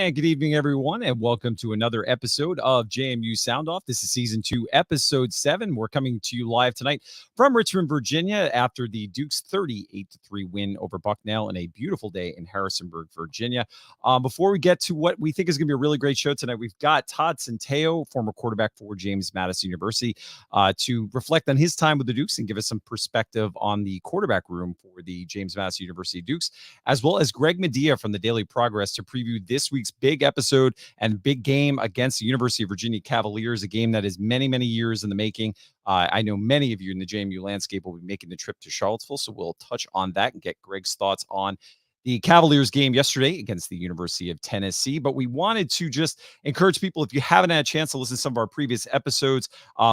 And good evening, everyone, and welcome to another episode of JMU Sound Off. This is Season 2, Episode 7. We're coming to you live tonight from Richmond, Virginia, after the Dukes' 38-3 win over Bucknell in a beautiful day in Harrisonburg, Virginia. Before we get to what we think is going to be a really great show tonight, we've got Todd Centeo, former quarterback for James Madison University, to reflect on his time with the Dukes and give us some perspective on the quarterback room for the James Madison University Dukes, as well as Greg Madia from the Daily Progress to preview this week's big episode and big game against the University of Virginia Cavaliers, a game that is many, many years in the making. I know many of you in the JMU landscape will be making the trip to Charlottesville, so we'll touch on that and get Greg's thoughts on the Cavaliers game yesterday against the University of Tennessee. But we wanted to just encourage people, if you haven't had a chance to listen to some of our previous episodes,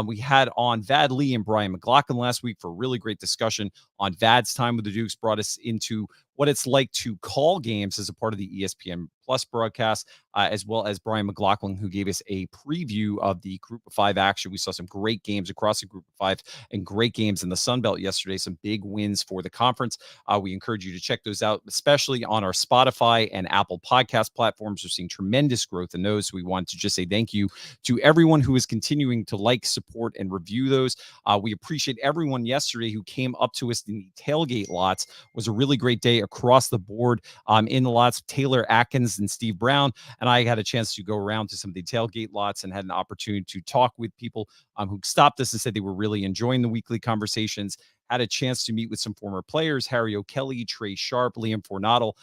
we had on Vad Lee and Brian McLaughlin last week for a really great discussion on Vad's time with the Dukes, brought us into what it's like to call games as a part of the ESPN Plus broadcast, as well as Brian McLaughlin, who gave us a preview of the Group of 5 action. We saw some great games across the Group of 5 and great games in the Sun Belt yesterday, some big wins for the conference. We encourage you to check those out, especially on our Spotify and Apple podcast platforms. We're seeing tremendous growth in those. We want to just say thank you to everyone who is continuing to like, support, and review those. We appreciate everyone yesterday who came up to us in the tailgate lots. It was a really great day across the board in the lots. Taylor Atkins and Steve Brown and I had a chance to go around to some of the tailgate lots and had an opportunity to talk with people who stopped us and said they were really enjoying the weekly conversations. Had a chance to meet with some former players, Harry O'Kelly, Trey Sharp, Liam Fornadel,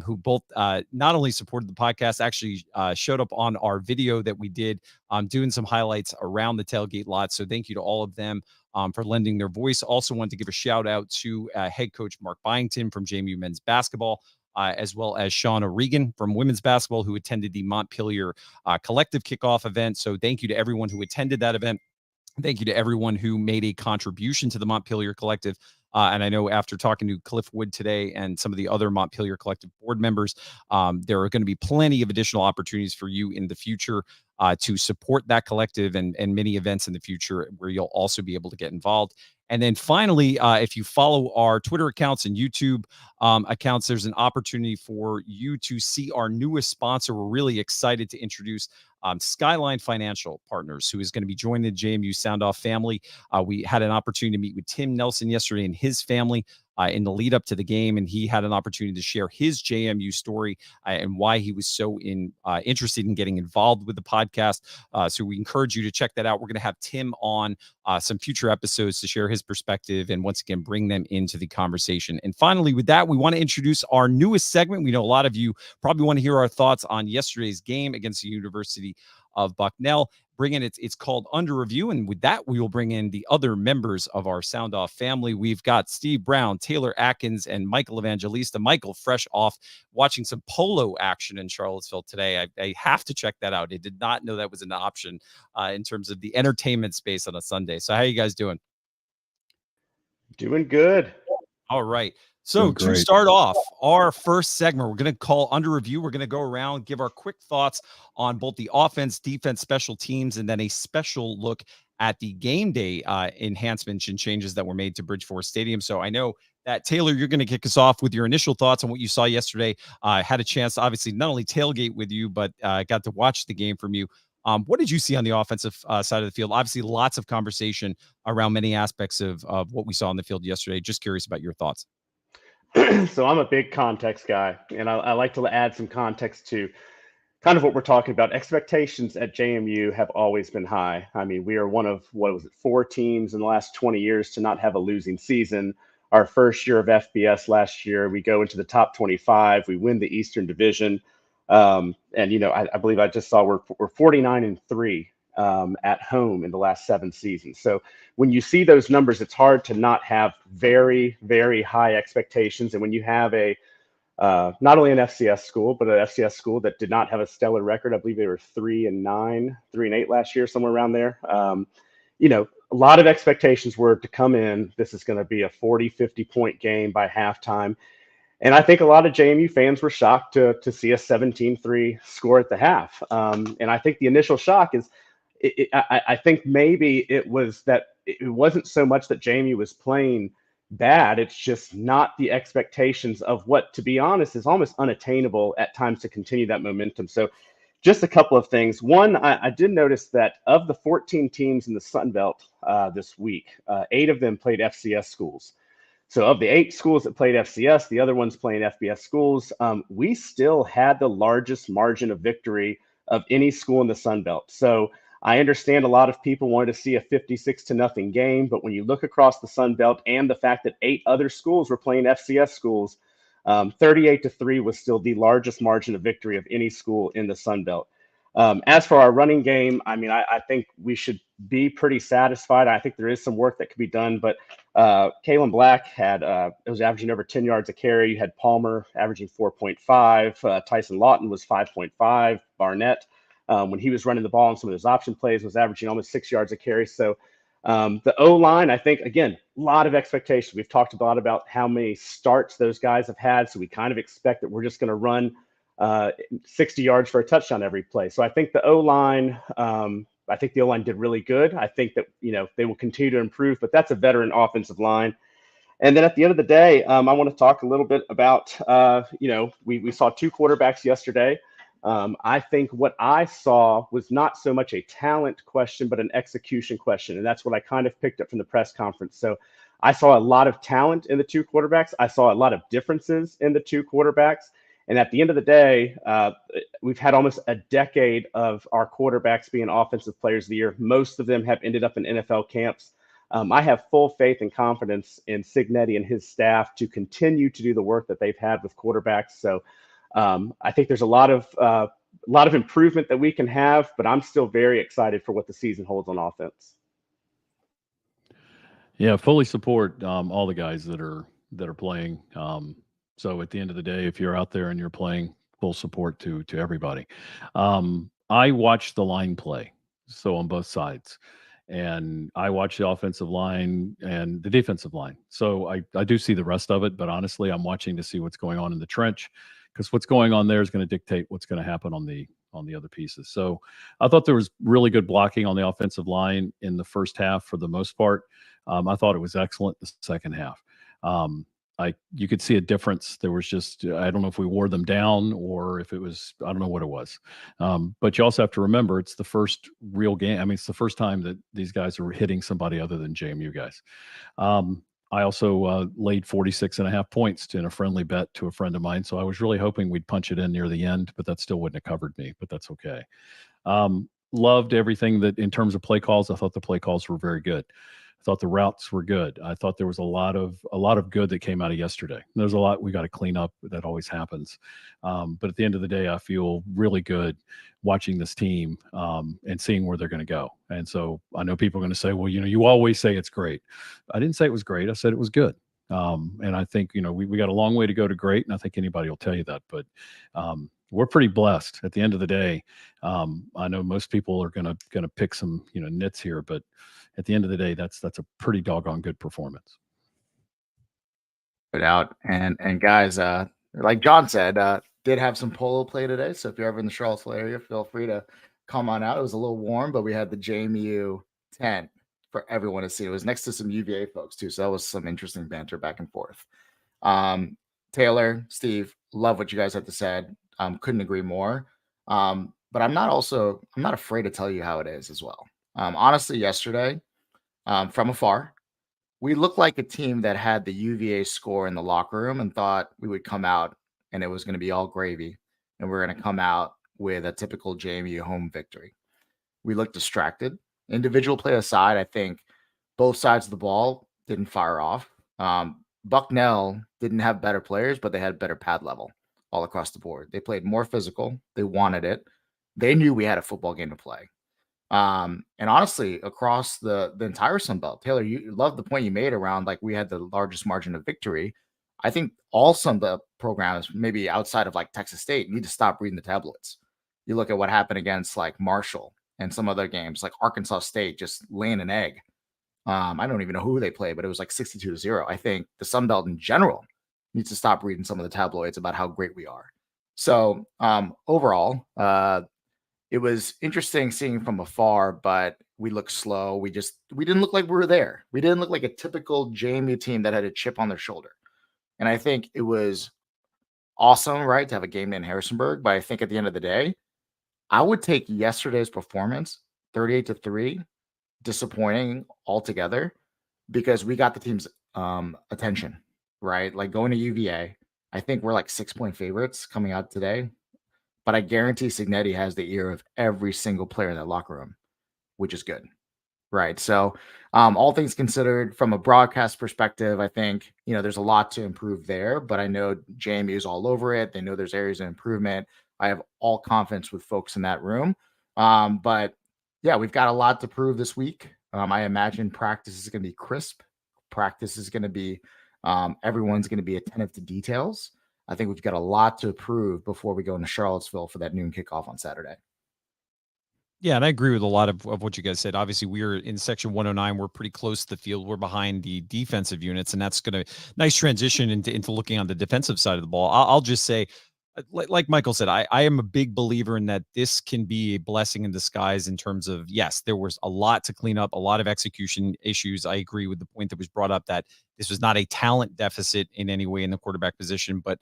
who both not only supported the podcast, actually showed up on our video that we did doing some highlights around the tailgate lot. So thank you to all of them for lending their voice. Also want to give a shout out to head coach Mark Byington from JMU men's basketball, as well as Sean O'Regan from women's basketball, who attended the Montpelier Collective kickoff event. So thank you to everyone who attended that event. Thank you to everyone who made a contribution to the Montpelier Collective. And I know after talking to Cliff Wood today and some of the other Montpelier Collective board members, there are going to be plenty of additional opportunities for you in the future to support that collective and many events in the future where you'll also be able to get involved. And then finally, if you follow our Twitter accounts and YouTube accounts, there's an opportunity for you to see our newest sponsor. We're really excited to introduce Skyline Financial Partners, who is going to be joining the JMU Sound Off family. We had an opportunity to meet with Tim Nelson yesterday and his family in the lead up to the game, and he had an opportunity to share his JMU story and why he was so interested in getting involved with the podcast. So we encourage you to check that out. We're going to have Tim on some future episodes to share his perspective and once again bring them into the conversation. And finally, with that, we want to introduce our newest segment. We know a lot of you probably want to hear our thoughts on yesterday's game against the University of Bucknell. Bring in it's called Under Review, and with that we will bring in the other members of our Sound Off family. We've got Steve Brown, Taylor Atkins, and Michael Evangelista. Michael, fresh off watching some polo action in Charlottesville today. I have to check that out. I did not know that was an option in terms of the entertainment space on a Sunday. So how are you guys doing? Doing good. All right. So to start off our first segment, we're going to call Under Review. We're going to go around, give our quick thoughts on both the offense, defense, special teams, and then a special look at the game day enhancements and changes that were made to Bridgeforth Stadium. So I know that, Taylor, you're going to kick us off with your initial thoughts on what you saw yesterday. I had a chance to obviously not only tailgate with you, but got to watch the game from you. What did you see on the offensive side of the field? Obviously, lots of conversation around many aspects of what we saw on the field yesterday. Just curious about your thoughts. So I'm a big context guy, and I like to add some context to kind of what we're talking about. Expectations at JMU have always been high. I mean, we are one of, 4 teams in the last 20 years to not have a losing season. Our first year of FBS last year, we go into the top 25. We win the Eastern Division. And, I believe I just saw we're 49-3 at home in the last 7 seasons. So when you see those numbers, it's hard to not have very, very high expectations. And when you have not only an FCS school, but an FCS school that did not have a stellar record, I believe they were 3-9, 3-8 last year, somewhere around there. A lot of expectations were to come in. This is going to be a 40, 50-point game by halftime. And I think a lot of JMU fans were shocked to see a 17-3 score at the half. And I think the initial shock is, I think maybe it was that it wasn't so much that JMU was playing bad. It's just not the expectations of what, to be honest, is almost unattainable at times to continue that momentum. So just a couple of things. One, I did notice that of the 14 teams in the Sun Belt this week, 8 of them played FCS schools. So of the 8 schools that played FCS, the other ones playing FBS schools, we still had the largest margin of victory of any school in the Sun Belt. So I understand a lot of people wanted to see a 56-0 game, but when you look across the Sun Belt and the fact that 8 other schools were playing FCS schools, 38-3 was still the largest margin of victory of any school in the Sun Belt. As for our running game, I mean, I think we should be pretty satisfied. I think there is some work that could be done, but Kalen Black was averaging over 10 yards a carry. You had Palmer averaging 4.5. Tyson Lawton was 5.5. Barnett, when he was running the ball on some of those option plays, was averaging almost 6 yards a carry. So the O-line, I think, again, a lot of expectations. We've talked a lot about how many starts those guys have had, so we kind of expect that we're just going to run 60 yards for a touchdown every play. So I think the O-line, did really good. I think that, they will continue to improve, but that's a veteran offensive line. And then at the end of the day, I want to talk a little bit about, we saw 2 quarterbacks yesterday. I think what I saw was not so much a talent question, but an execution question. And that's what I kind of picked up from the press conference. So I saw a lot of talent in the 2 quarterbacks. I saw a lot of differences in the 2 quarterbacks. And at the end of the day, we've had almost a decade of our quarterbacks being offensive players of the year. Most of them have ended up in NFL camps. I have full faith and confidence in Cignetti and his staff to continue to do the work that they've had with quarterbacks. So I think there's a lot of improvement that we can have, but I'm still very excited for what the season holds on offense. Yeah, fully support all the guys that are playing. So at the end of the day, if you're out there and you're playing, full support to everybody. I watched the line play, so on both sides, and I watch the offensive line and the defensive line. So I do see the rest of it, but honestly, I'm watching to see what's going on in the trench, because what's going on there is going to dictate what's going to happen on the other pieces. So I thought there was really good blocking on the offensive line in the first half for the most part. I thought it was excellent the second half. You could see a difference. There was just, I don't know if we wore them down or if it was, I don't know what it was. But you also have to remember, it's the first real game. I mean, it's the first time that these guys are hitting somebody other than JMU guys. I also laid 46.5 points in a friendly bet to a friend of mine. So I was really hoping we'd punch it in near the end, but that still wouldn't have covered me, but that's okay. Loved everything that in terms of play calls. I thought the play calls were very good. I thought the routes were good. I thought there was a lot of good that came out of yesterday. There's a lot we got to clean up. That always happens. But at the end of the day, I feel really good watching this team and seeing where they're going to go. And so I know people are going to say, well, you always say it's great. I didn't say it was great. I said it was good. And I think, we got a long way to go to great. And I think anybody will tell you that. But we're pretty blessed at the end of the day. I know most people are going to pick some, nits here, but at the end of the day, that's a pretty doggone good performance. Put out and guys, like John said, did have some polo play today. So if you're ever in the Charlottesville area, feel free to come on out. It was a little warm, but we had the JMU tent for everyone to see. It was next to some UVA folks too, so that was some interesting banter back and forth. Taylor, Steve, love what you guys had to say. Couldn't agree more. But I'm not afraid to tell you how it is as well. Honestly, yesterday, from afar, we looked like a team that had the UVA score in the locker room and thought we would come out and it was going to be all gravy and we're going to come out with a typical JMU home victory. We looked distracted. Individual play aside, I think both sides of the ball didn't fire off. Bucknell didn't have better players, but they had better pad level all across the board. They played more physical. They wanted it. They knew we had a football game to play. And honestly, across the entire Sun Belt, Taylor, you love the point you made around like we had the largest margin of victory. I think all Sun Belt programs, maybe outside of like Texas State, need to stop reading the tabloids. You look at what happened against like Marshall and some other games, like Arkansas State just laying an egg. I don't even know who they play, but it was like 62-0. I think the Sun Belt in general needs to stop reading some of the tabloids about how great we are. So overall, it was interesting seeing from afar, but We looked slow. We didn't look like we were there. We didn't look like a typical JMU team that had a chip on their shoulder. And I think it was awesome, right, to have a game day in Harrisonburg. But I think at the end of the day, I would take yesterday's performance, 38-3, disappointing altogether, because we got the team's attention, right? Like going to UVA, I think we're like 6-point favorites coming out today. But I guarantee Cignetti has the ear of every single player in that locker room, which is good. Right. So all things considered, from a broadcast perspective, I think, there's a lot to improve there, but I know JMU is all over it. They know there's areas of improvement. I have all confidence with folks in that room. But yeah, we've got a lot to prove this week. I imagine practice is going to be crisp. Practice is going to be, everyone's going to be attentive to details. I think we've got a lot to prove before we go into Charlottesville for that noon kickoff on Saturday. Yeah, and I agree with a lot of what you guys said. Obviously, we're in section 109. We're pretty close to the field. We're behind the defensive units, and that's going to nice transition into looking on the defensive side of the ball. I'll just say, like Michael said, I am a big believer in that this can be a blessing in disguise in terms of, yes, there was a lot to clean up, a lot of execution issues. I agree with the point that was brought up that this was not a talent deficit in any way in the quarterback position, but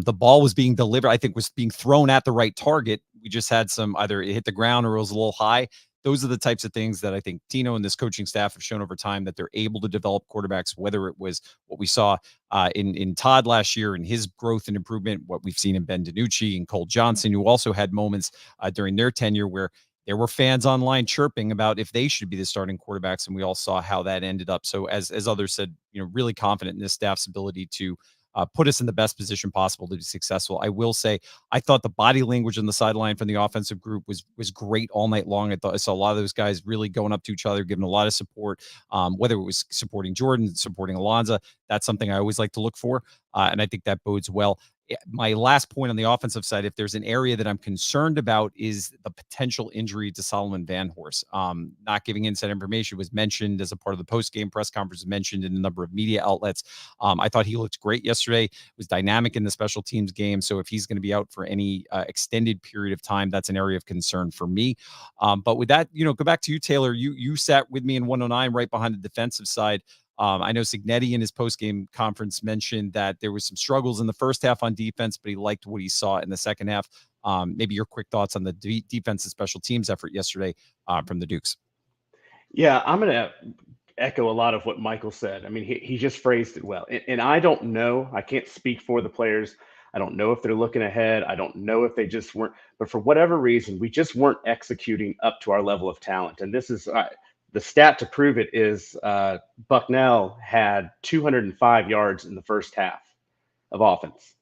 the ball was being delivered, I think was being thrown at the right target. We just had some, either it hit the ground or it was a little high. Those are the types of things that I think Tino and this coaching staff have shown over time, that they're able to develop quarterbacks, whether it was what we saw in Todd last year and his growth and improvement, what we've seen in Ben DiNucci and Cole Johnson, who also had moments during their tenure where there were fans online chirping about if they should be the starting quarterbacks, and we all saw how that ended up. So as others said, really confident in this staff's ability to put us in the best position possible to be successful. I will say, I thought the body language on the sideline from the offensive group was great all night long. I saw a lot of those guys really going up to each other, giving a lot of support, whether it was supporting Jordan, supporting Alonza. That's something I always like to look for, and I think that bodes well. My last point on the offensive side, if there's an area that I'm concerned about, is the potential injury to Solomon Van Horst. Not giving inside information was mentioned as a part of the post-game press conference, mentioned in a number of media outlets. I thought he looked great yesterday, was dynamic in the special teams game. So if he's going to be out for any extended period of time, that's an area of concern for me. But with that, go back to you, Taylor. You sat with me in 109 right behind the defensive side. I know Cignetti in his post-game conference mentioned that there was some struggles in the first half on defense, but he liked what he saw in the second half. Maybe your quick thoughts on the defensive special teams effort yesterday from the Dukes. Yeah, I'm going to echo a lot of what Michael said. I mean, he just phrased it well. And I don't know. I can't speak for the players. I don't know if they're looking ahead. I don't know if they just weren't. But for whatever reason, we just weren't executing up to our level of talent. And this is the stat to prove it is Bucknell had 205 yards in the first half of offense.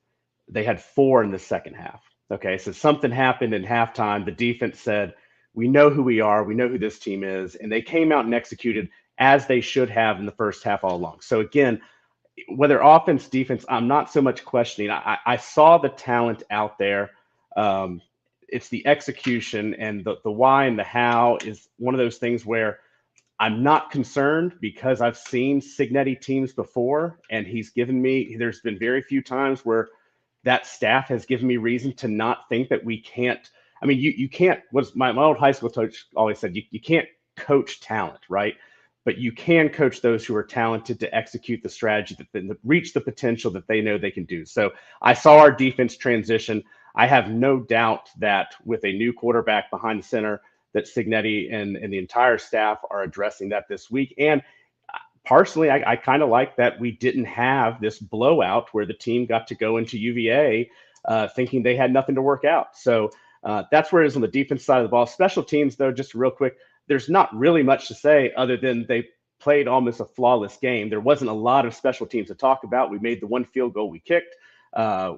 They had 4 in the second half. Okay, so something happened in halftime. The defense said, we know who we are. We know who this team is. And they came out and executed as they should have in the first half all along. So again, whether offense, defense, I'm not so much questioning. I saw the talent out there. It's the execution, and the why and the how is one of those things where I'm not concerned, because I've seen Cignetti teams before, and there's been very few times where that staff has given me reason to not think that we can't. I mean, you can't, what's my old high school coach always said, you can't coach talent, right? But you can coach those who are talented to execute the strategy that reach the potential that they know they can do. So I saw our defense transition. I have no doubt that with a new quarterback behind the center, that Cignetti and the entire staff are addressing that this week. And personally, I kind of like that we didn't have this blowout where the team got to go into UVA thinking they had nothing to work out. So that's where it is on the defense side of the ball. Special teams, though, just real quick, there's not really much to say other than they played almost a flawless game. There wasn't a lot of special teams to talk about. We made the one field goal we kicked.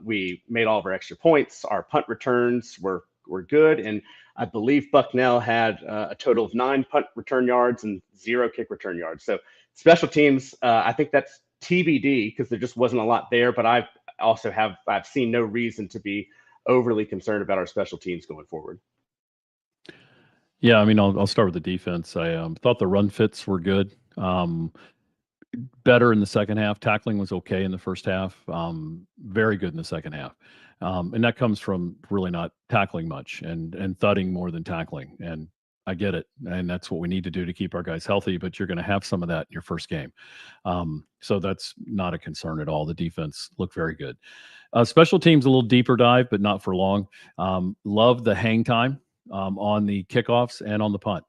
We made all of our extra points. Our punt returns were good. And I believe Bucknell had a total of 9 punt return yards and 0 kick return yards. So special teams, I think that's TBD, because there just wasn't a lot there. But I've seen no reason to be overly concerned about our special teams going forward. Yeah, I mean, I'll start with the defense. I thought the run fits were good. Better in the second half. Tackling was okay in the first half. Very good in the second half. And that comes from really not tackling much and thudding more than tackling. And I get it. And that's what we need to do to keep our guys healthy, but you're going to have some of that in your first game. So that's not a concern at all. The defense looked very good. Special teams, a little deeper dive, but not for long. Love the hang time on the kickoffs and on the punt.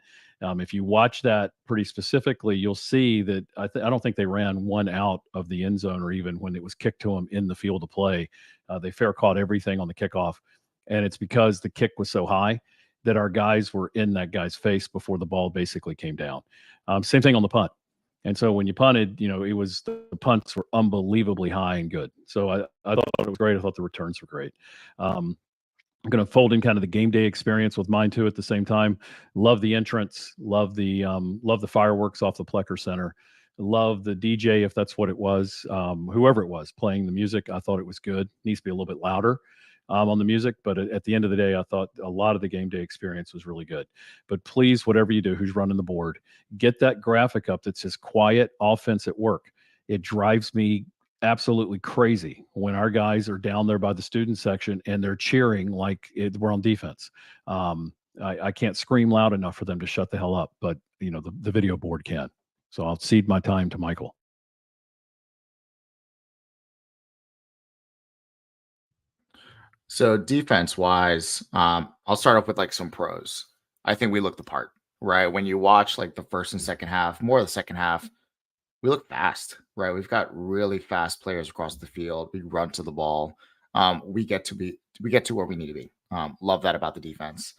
If you watch that pretty specifically, you'll see that I don't think they ran one out of the end zone, or even when it was kicked to them in the field of play. They fair caught everything on the kickoff. And it's because the kick was so high that our guys were in that guy's face before the ball basically came down. Same thing on the punt. And so when you punted, the punts were unbelievably high and good. So I thought it was great. I thought the returns were great. I'm going to fold in kind of the game day experience with mine too at the same time. Love the entrance. Love the fireworks off the Plecker Center. Love the DJ, if that's what it was, whoever it was playing the music. I thought it was good. Needs to be a little bit louder on the music, but at the end of the day, I thought a lot of the game day experience was really good. But please, whatever you do, who's running the board, get that graphic up that says quiet offense at work. It drives me absolutely crazy when our guys are down there by the student section and they're cheering like we're on defense. I can't scream loud enough for them to shut the hell up, but the video board can. So I'll cede my time to Michael. So defense wise, I'll start off with like some pros. I think we looked the part, right? When you watch like the first and second half, more of the second half, we look fast, right? We've got really fast players across the field. We run to the ball. We get to where we need to be. Love that about the defense.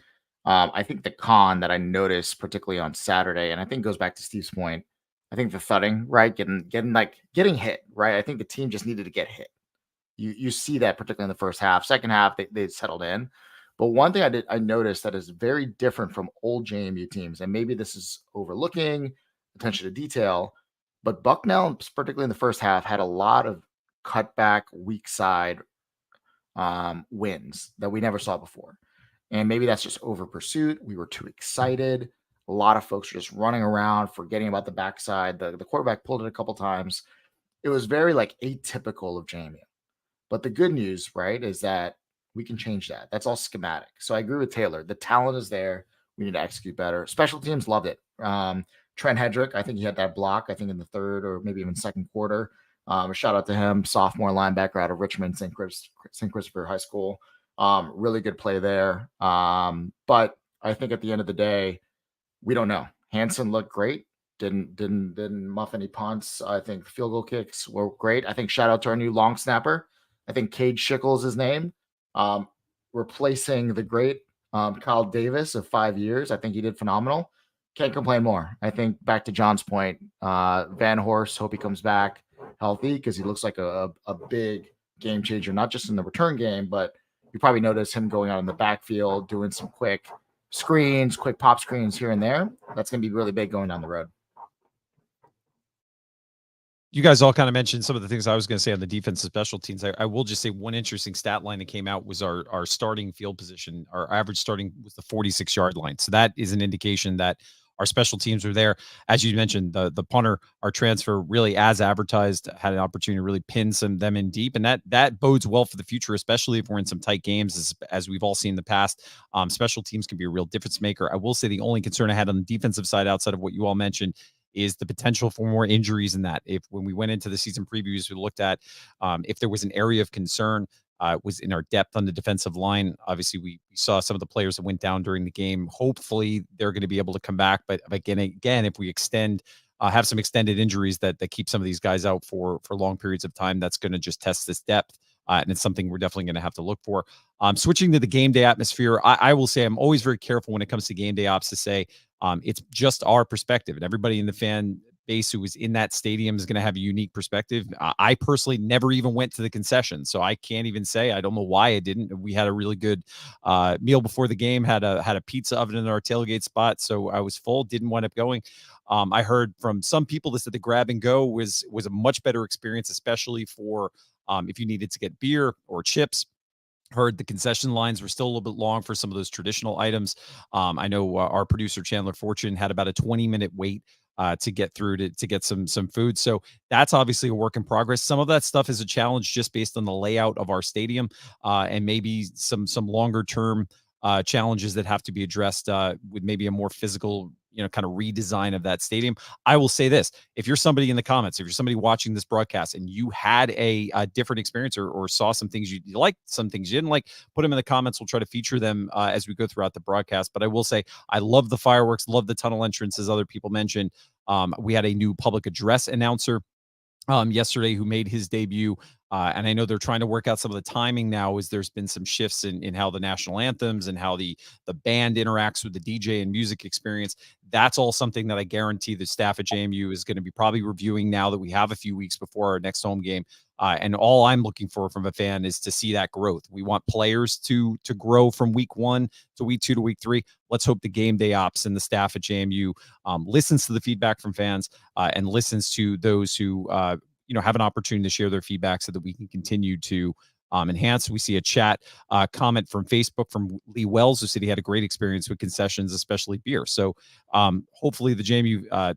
I think the con that I noticed, particularly on Saturday, and I think goes back to Steve's point, I think the thudding, right? Getting hit, right? I think the team just needed to get hit. You see that particularly in the first half. Second half, they settled in. But one thing I noticed that is very different from old JMU teams, and maybe this is overlooking attention to detail, but Bucknell, particularly in the first half, had a lot of cutback, weak side wins that we never saw before. And maybe that's just over pursuit. We were too excited. A lot of folks are just running around, forgetting about the backside. The quarterback pulled it a couple times. It was very like atypical of JMU. But the good news, right, is that we can change that. That's all schematic. So I agree with Taylor. The talent is there. We need to execute better. Special teams loved it. Trent Hedrick, I think he had that block, I think in the third or maybe even second quarter. A shout out to him, sophomore linebacker out of Richmond, St. Christopher High School. Really good play there. But I think at the end of the day, we don't know. Hansen looked great. Didn't muff any punts. I think field goal kicks were great. I think shout out to our new long snapper. I think Cade Schickel is his name. Replacing the great Kyle Davis of 5 years. I think he did phenomenal. Can't complain more. I think back to John's point, Van Horst, hope he comes back healthy because he looks like a big game changer, not just in the return game, but you probably notice him going out in the backfield, doing some quick screens, quick pop screens here and there. That's going to be really big going down the road. You guys all kind of mentioned some of the things I was going to say on the defensive special teams. I will just say one interesting stat line that came out was our starting field position. Our average starting was the 46-yard line. So that is an indication that our special teams are there. As you mentioned, the punter, our transfer, really as advertised, had an opportunity to really pin them in deep. And that bodes well for the future, especially if we're in some tight games, as we've all seen in the past. Special teams can be a real difference maker. I will say the only concern I had on the defensive side outside of what you all mentioned is the potential for more injuries in that. When we went into the season previews, we looked at if there was an area of concern, was in our depth on the defensive line. Obviously, we saw some of the players that went down during the game. Hopefully, they're going to be able to come back. But again, if we have some extended injuries that keep some of these guys out for long periods of time, that's going to just test this depth. And it's something we're definitely going to have to look for. Switching to the game day atmosphere, I will say I'm always very careful when it comes to game day ops to say it's just our perspective, and everybody in the fan base who was in that stadium is going to have a unique perspective. I personally never even went to the concession, so I can't even say. I don't know why I didn't. We had a really good meal before the game, had a pizza oven in our tailgate spot, so I was full, didn't wind up going. I heard from some people that said the grab and go was a much better experience, especially for if you needed to get beer or chips. Heard the concession lines were still a little bit long for some of those traditional items. I know our producer Chandler Fortune had about a 20-minute wait to get through to get some food. So that's obviously a work in progress. Some of that stuff is a challenge just based on the layout of our stadium and maybe some longer term challenges that have to be addressed with maybe a more physical, kind of redesign of that stadium. I will say this: if you're somebody in the comments, if you're somebody watching this broadcast and you had a different experience or saw some things you liked, some things you didn't like, put them in the comments. We'll try to feature them as we go throughout the broadcast. But I will say, I love the fireworks, love the tunnel entrance, as other people mentioned. We had a new public address announcer yesterday who made his debut. And I know they're trying to work out some of the timing now, as there's been some shifts in how the national anthems and how the band interacts with the DJ and music experience. That's all something that I guarantee the staff at JMU is going to be probably reviewing now that we have a few weeks before our next home game. And all I'm looking for from a fan is to see that growth. We want players to grow from week 1 to week 2 to week 3. Let's hope the game day ops and the staff at JMU listens to the feedback from fans and listens to those who have an opportunity to share their feedback so that we can continue to enhance. We see a chat comment from Facebook from Lee Wells, who said he had a great experience with concessions, especially beer. So hopefully the JMU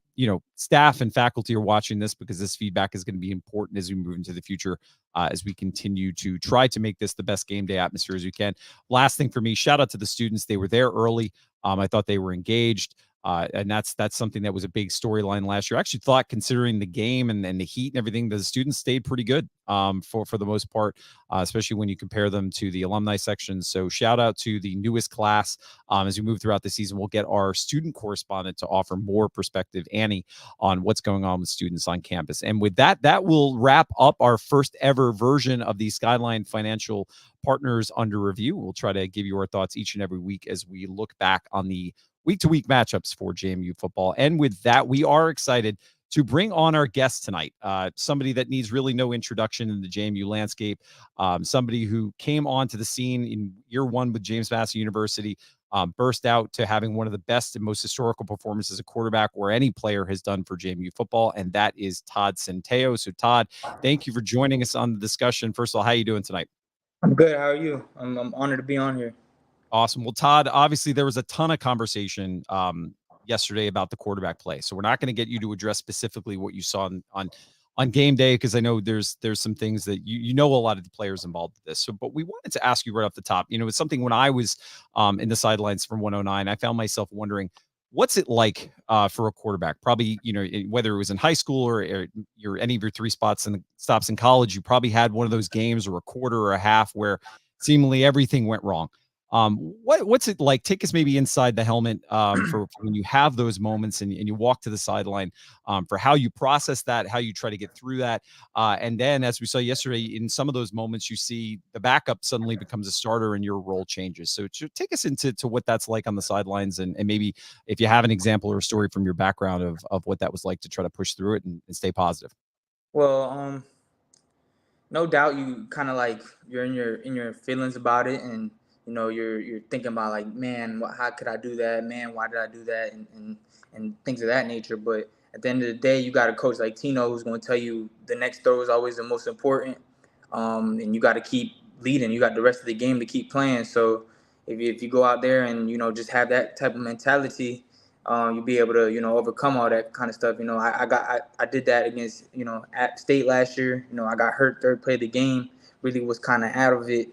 staff and faculty are watching this, because this feedback is going to be important as we move into the future, as we continue to try to make this the best game day atmosphere as we can. Last thing for me, shout out to the students. They were there early. I thought they were engaged. And that's something that was a big storyline last year. I actually thought, considering the game and the heat and everything, the students stayed pretty good for the most part, especially when you compare them to the alumni section. So shout out to the newest class. As we move throughout the season, we'll get our student correspondent to offer more perspective, Annie, on what's going on with students on campus. And with that, that will wrap up our first ever version of the Skyline Financial Partners Under Review. We'll try to give you our thoughts each and every week as we look back on the week-to-week matchups for JMU football. And with that, we are excited to bring on our guest tonight, somebody that needs really no introduction in the JMU landscape, somebody who came onto the scene in year 1 with James Madison University, burst out to having one of the best and most historical performances as a quarterback where any player has done for JMU football, and that is Todd Centeo. So Todd, thank you for joining us on the discussion. First of all, how are you doing tonight? I'm good. How are you? I'm honored to be on here. Awesome. Well, Todd, obviously there was a ton of conversation yesterday about the quarterback play. So we're not going to get you to address specifically what you saw on game day, because I know there's some things that you know a lot of the players involved with this. So, but we wanted to ask you right off the top, it's something when I was in the sidelines from 109, I found myself wondering, what's it like for a quarterback? Probably, whether it was in high school or any of your 3 stops in college, you probably had one of those games or a quarter or a half where seemingly everything went wrong. What's it like? Take us maybe inside the helmet for when you have those moments and you walk to the sideline, for how you process that, how you try to get through that. And then, as we saw yesterday, in some of those moments, you see the backup suddenly becomes a starter and your role changes. So take us into what that's like on the sidelines, and maybe if you have an example or a story from your background of what that was like to try to push through it and stay positive. Well, no doubt you kind of like you're in your feelings about it, and you're thinking about like, man, how could I do that? Man, why did I do that? And things of that nature. But at the end of the day, you got a coach like Tino who's going to tell you the next throw is always the most important, and you got to keep leading. You got the rest of the game to keep playing. So if you go out there and just have that type of mentality, you'll be able to overcome all that kind of stuff. I did that against App State last year. I got hurt third play of the game. Really was kind of out of it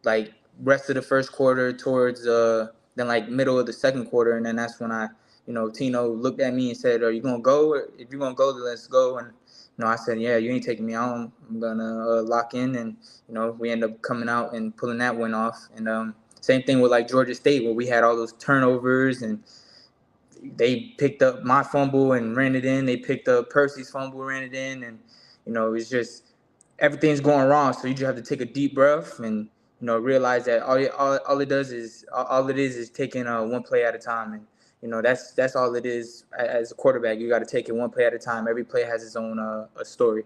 like rest of the first quarter towards then like middle of the second quarter, and then that's when I Tino looked at me and said, "Are you gonna go? If you're gonna go, then let's go." And I said, "Yeah, you ain't taking me out. I'm gonna lock in." And we end up coming out and pulling that win off. And same thing with like Georgia State, where we had all those turnovers and they picked up my fumble and ran it in. They picked up Percy's fumble, ran it in, and it's just everything's going wrong. So you just have to take a deep breath and realize that all it is taking one play at a time, and that's all it is. As a quarterback, you got to take it one play at a time. Every play has its own a story.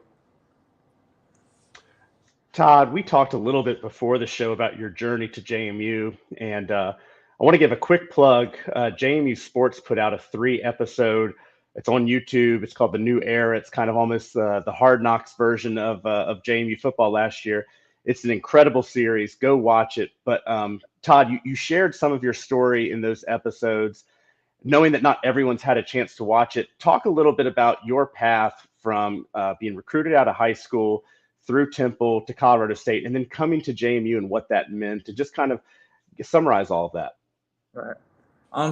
Todd, we talked a little bit before the show about your journey to JMU, and I want to give a quick plug. JMU Sports put out a 3-episode. It's on YouTube. It's called The New Era. It's kind of almost the Hard Knocks version of JMU football last year. It's an incredible series. Go watch it. But Todd, you shared some of your story in those episodes. Knowing that not everyone's had a chance to watch it, talk a little bit about your path from being recruited out of high school through Temple to Colorado State, and then coming to JMU and what that meant, to just kind of summarize all of that. Right.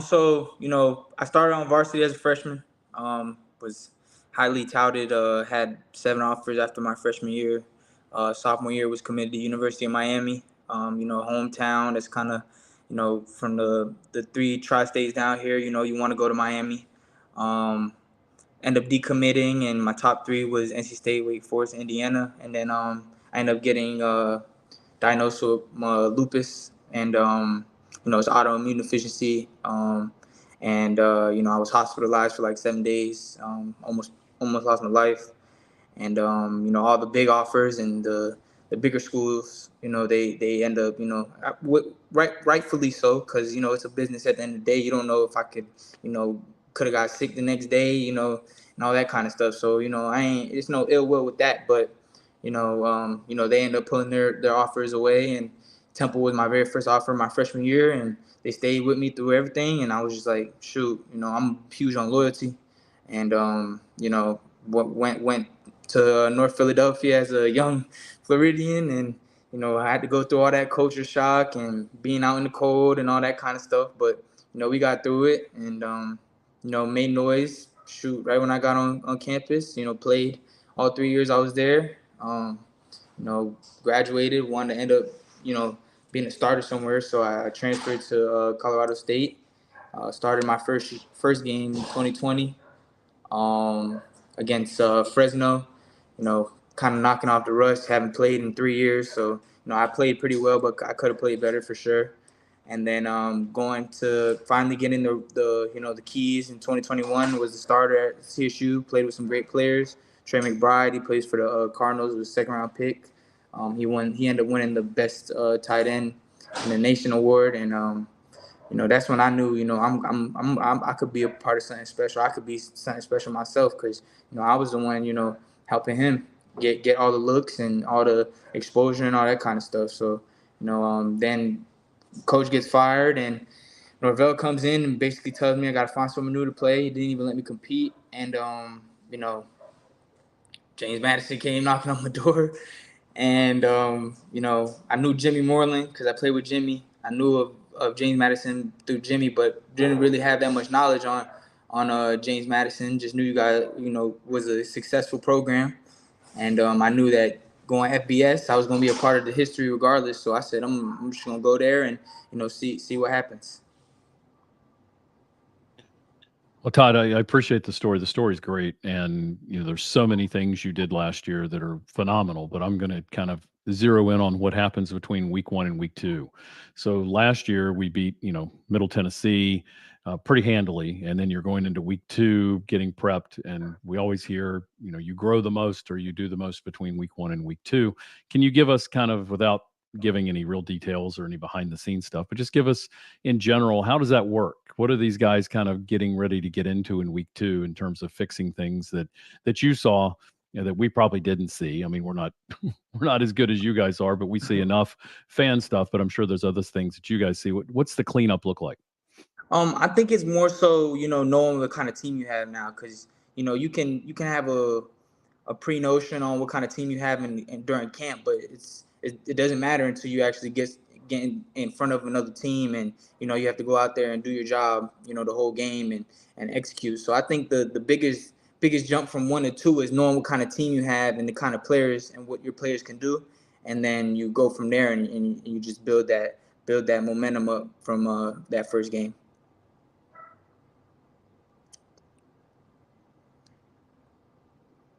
So, I started on varsity as a freshman. Was highly touted, had 7 offers after my freshman year. Sophomore year was committed to University of Miami. Hometown. That's kind of, from the 3 tri-states down here, you want to go to Miami. End up decommitting, and my top 3 was NC State, Wake Forest, Indiana. And then I ended up getting diagnosed with lupus, and it's autoimmune deficiency. And I was hospitalized for like 7 days. Almost lost my life. And all the big offers and the bigger schools, they end up, rightfully so, because it's a business at the end of the day. You don't know if I could, could have got sick the next day, and all that kind of stuff. So it's no ill will with that, but they end up pulling their offers away, and Temple was my very first offer my freshman year, and they stayed with me through everything. And I was just like, shoot, I'm huge on loyalty, and went to North Philadelphia as a young Floridian, and I had to go through all that culture shock and being out in the cold and all that kind of stuff. But we got through it, and made noise. Shoot, right when I got on campus, played all 3 years I was there. Graduated, wanted to end up, being a starter somewhere. So I transferred to Colorado State. Started my first game in 2020 against Fresno. Kind of knocking off the rust. Haven't played in 3 years, so I played pretty well, but I could have played better for sure. And then going to finally getting the keys in 2021 was the starter at CSU. Played with some great players. Trey McBride, he plays for the Cardinals, was a 2nd-round pick. He ended up winning the best tight end in the nation award, and that's when I knew, I could be a part of something special. I could be something special myself, because I was the one, helping him get all the looks and all the exposure and all that kind of stuff. So then coach gets fired, and Norvell comes in and basically tells me I got to find someone new to play. He didn't even let me compete, and James Madison came knocking on my door. And, I knew Jimmy Moreland because I played with Jimmy. I knew of James Madison through Jimmy, but didn't really have that much knowledge on James Madison. Just knew you guys, was a successful program. And I knew that going FBS, I was going to be a part of the history regardless. So I said, I'm just going to go there and, see what happens. Well, Todd, I appreciate the story. The story's great. And, there's so many things you did last year that are phenomenal, but I'm going to kind of zero in on what happens between week 1 and week 2. So last year we beat, Middle Tennessee pretty handily. And then you're going into week 2, getting prepped. And we always hear, you grow the most or you do the most between week 1 and week 2. Can you give us kind of, without giving any real details or any behind the scenes stuff, but just give us in general, how does that work? What are these guys kind of getting ready to get into in week 2 in terms of fixing things that you saw, that we probably didn't see? I mean, we're not as good as you guys are, but we see enough fan stuff, but I'm sure there's other things that you guys see. What's the cleanup look like? I think it's more so, knowing what kind of team you have now, because, you can have a pre-notion on what kind of team you have during camp, but it doesn't matter until you actually get in front of another team, and you have to go out there and do your job, the whole game and execute. So I think the biggest jump from 1 to 2 is knowing what kind of team you have and the kind of players and what your players can do, and then you go from there and you just build that momentum up from that first game.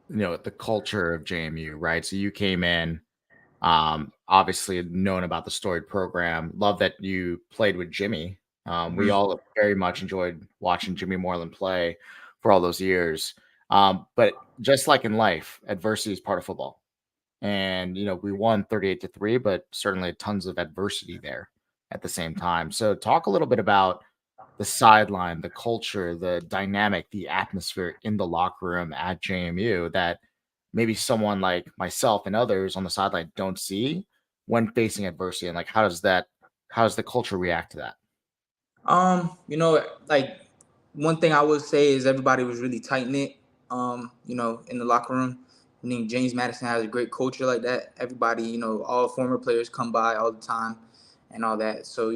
The culture of JMU, right? So you came in, obviously known about the storied program. Love that you played with Jimmy. We all very much enjoyed watching Jimmy Moreland play for all those years. But just like in life, adversity is part of football. And, we won 38-3, but certainly tons of adversity there at the same time. So talk a little bit about the sideline, the culture, the dynamic, the atmosphere in the locker room at JMU that maybe someone like myself and others on the sideline don't see when facing adversity. And like, how does the culture react to that? Like, one thing I would say is everybody was really tight knit, in the locker room. I think James Madison has a great culture like that. Everybody, all former players come by all the time. and all that. So,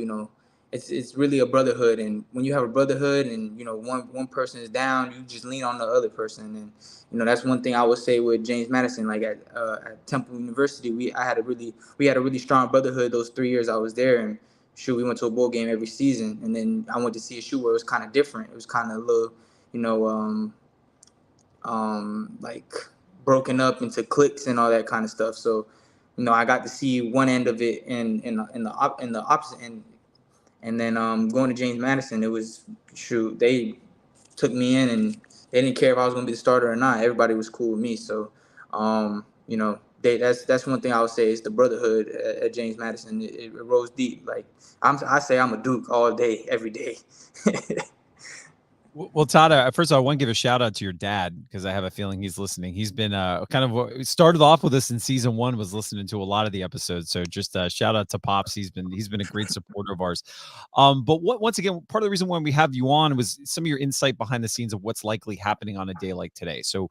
it's really a brotherhood. And when you have a brotherhood and, one person is down, you just lean on the other person. And, that's one thing I would say with James Madison. Like at Temple University, we had a really strong brotherhood those 3 years I was there. And shoot, we went to a bowl game every season. And then I went to CSU where it was kind of different. It was kind of a little, like broken up into cliques and all that kind of stuff. So, I got to see one end of it in the opposite end. And then going to James Madison, it was shoot, they took me in and they didn't care if I was going to be the starter or not. Everybody was cool with me. So, that's one thing I would say is the brotherhood at James Madison. It rose deep. Like I say, I'm a Duke all day, every day. Well, Todd, first of all, I want to give a shout out to your dad because I have a feeling he's listening. He's been kind of started off with us in season 1, was listening to a lot of the episodes. So just shout out to Pops. He's been a great supporter of ours. But once again, part of the reason why we have you on was some of your insight behind the scenes of what's likely happening on a day like today. So,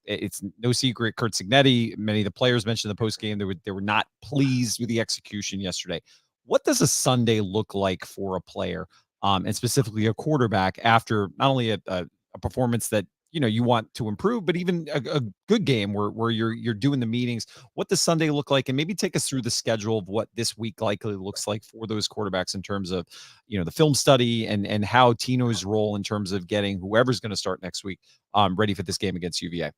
it's no secret. Kurt Cignetti, many of the players mentioned in the post game, they were not pleased with the execution yesterday. What does a Sunday look like for a player? And specifically a quarterback after not only a performance that you want to improve, but even a good game where you're doing the meetings. What does Sunday look like? And maybe take us through the schedule of what this week likely looks like for those quarterbacks in terms of the film study and how Tino's role in terms of getting whoever's going to start next week ready for this game against UVA.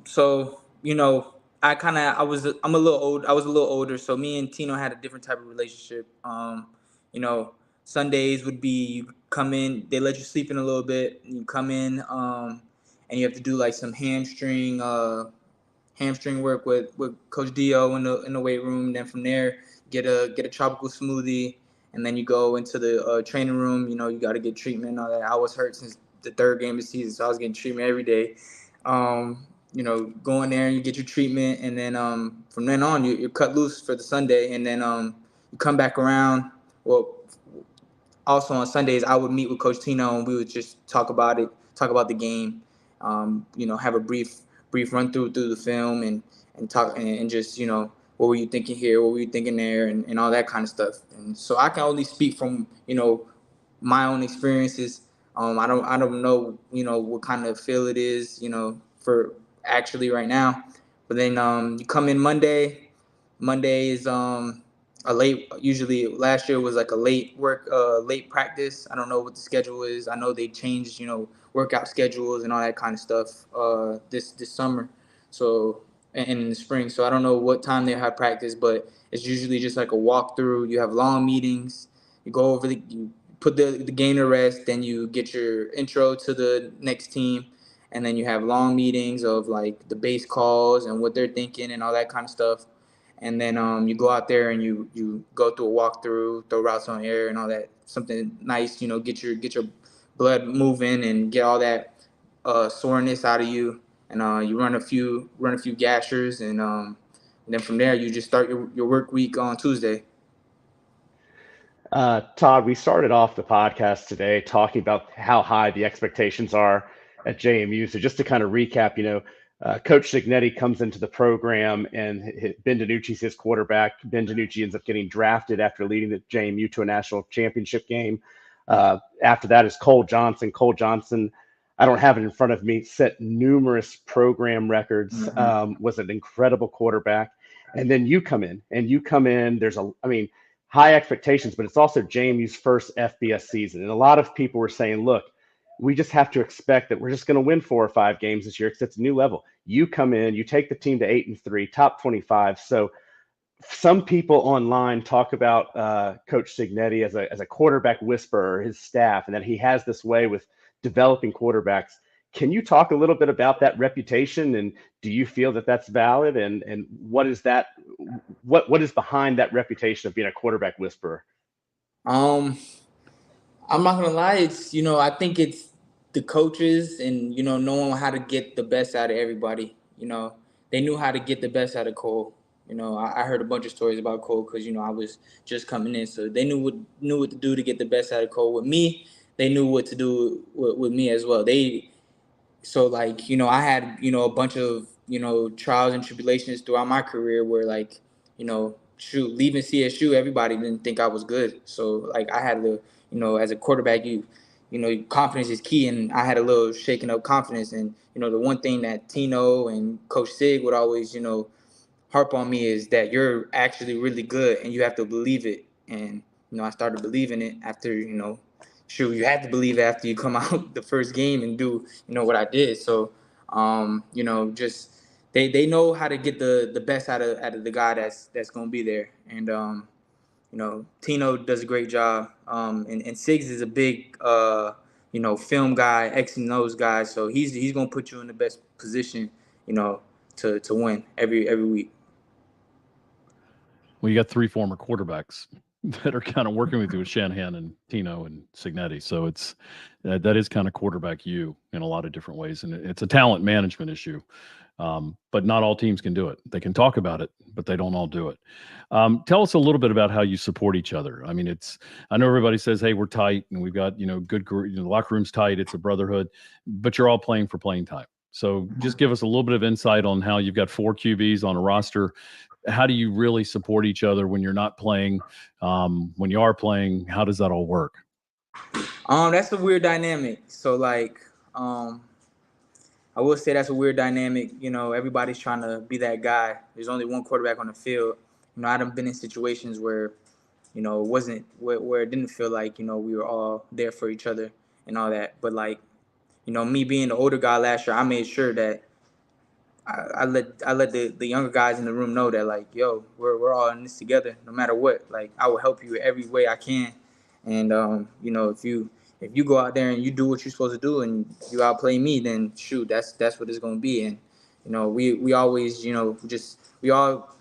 So I'm a little old. I was a little older, so me and Tino had a different type of relationship. Sundays would be you come in, they let you sleep in a little bit. You come in, and you have to do like some hamstring work with Coach Dio in the weight room. Then from there, get a tropical smoothie, and then you go into the training room. You got to get treatment and all that. I was hurt since the 3rd game of the season, so I was getting treatment every day. Go in there and you get your treatment, and then from then on you're cut loose for the Sunday, and then you come back around. Well, also on Sundays I would meet with Coach Tino and we would just talk about the game, have a brief run through the film and talk and just what were you thinking here, what were you thinking there, and all that kind of stuff. And so I can only speak from my own experiences. I don't know what kind of feel it is for actually right now, but then you come in Monday is usually last year was like a late practice. I don't know what the schedule is. I know they changed workout schedules and all that kind of stuff this summer, so and in the spring. So I don't know what time they have practice, but it's usually just like a walkthrough. You have long meetings. You go over you put the game to rest, then you get your intro to the next team, and then you have long meetings of like the base calls and what they're thinking and all that kind of stuff. And then you go out there and you go through a walkthrough, throw routes on air and all that, something nice, get your blood moving and get all that soreness out of you. And you run a few gashers, and then from there you just start your work week on Tuesday. Todd, we started off the podcast today talking about how high the expectations are at JMU. So just to kind of recap, Coach Cignetti comes into the program and Ben DiNucci's his quarterback. Ben DiNucci ends up getting drafted after leading the JMU to a national championship game. After that is Cole Johnson. Cole Johnson, I don't have it in front of me, set numerous program records, was an incredible quarterback. And then you come in, there's high expectations, but it's also JMU's first FBS season. And a lot of people were saying, look, we just have to expect that we're just going to win 4 or 5 games this year because it's a new level. You come in, you take the team to 8-3, top 25. So some people online talk about Coach Cignetti as a quarterback whisperer, his staff, and that he has this way with developing quarterbacks. Can you talk a little bit about that reputation, and do you feel that that's valid? And what is that? What is behind that reputation of being a quarterback whisperer? I'm not gonna lie. It's I think it's the coaches and knowing how to get the best out of everybody. They knew how to get the best out of Cole. I heard a bunch of stories about Cole because I was just coming in, so they knew what to do to get the best out of Cole. With me, they knew what to do with me as well. I had a bunch of trials and tribulations throughout my career where leaving CSU, everybody didn't think I was good. So like I had to, as a quarterback, confidence is key, and I had a little shaking up confidence. And the one thing that Tino and Coach Sig would always, harp on me is that you're actually really good, and you have to believe it. And I started believing it after, you have to believe it after you come out the first game and do, what I did. So, just they know how to get the best out of the guy that's gonna be there. And Tino does a great job. And Siggs is a big film guy, X and O's guy. So he's gonna put you in the best position, to win every week. Well, you got 3 former quarterbacks that are kind of working with you with Shanahan and Tino and Signetti. So it's that is kind of quarterback you in a lot of different ways. And it's a talent management issue. But not all teams can do it. They can talk about it, but they don't all do it. Tell us a little bit about how you support each other. I mean, I know everybody says, hey, we're tight and we've got, good, the locker room's tight. It's a brotherhood, but you're all playing for playing time. So just give us a little bit of insight on how you've got 4 QBs on a roster. How do you really support each other when you're not playing? When you are playing, how does that all work? That's a weird dynamic. So like, I will say that's a weird dynamic. Everybody's trying to be that guy. There's only one quarterback on the field. I've been in situations where, it wasn't where it didn't feel like, we were all there for each other and all that. But like, me being the older guy last year, I made sure that I let the younger guys in the room know that like, yo, we're all in this together, no matter what. Like I will help you every way I can. And if you go out there and you do what you're supposed to do and you outplay me, then shoot, that's what it's gonna be. And we always, you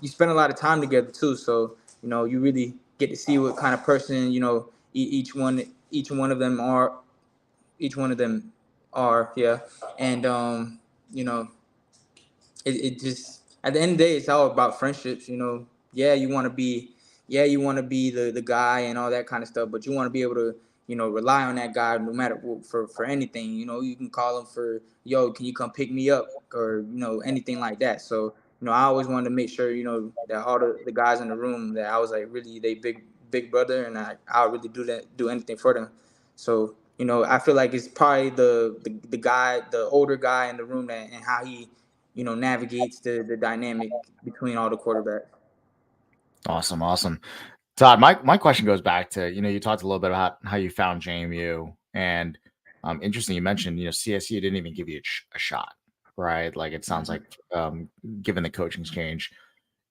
spend a lot of time together too. So you really get to see what kind of person each one of them are. Yeah. And it just at the end of the day, it's all about friendships. Yeah, you want to be the guy and all that kind of stuff, but you want to be able to rely on that guy no matter for anything. You can call him for, yo, can you come pick me up, or anything like that. So I always wanted to make sure that all the guys in the room, that I was like really they big brother, and I'll really do anything for them. So I feel like it's probably the guy, the older guy in the room, and how he navigates the dynamic between all the quarterbacks. Awesome. Todd, my question goes back to, you talked a little bit about how you found JMU, and interesting, you mentioned, CSU didn't even give you a shot, right? Like it sounds like, given the coaching change,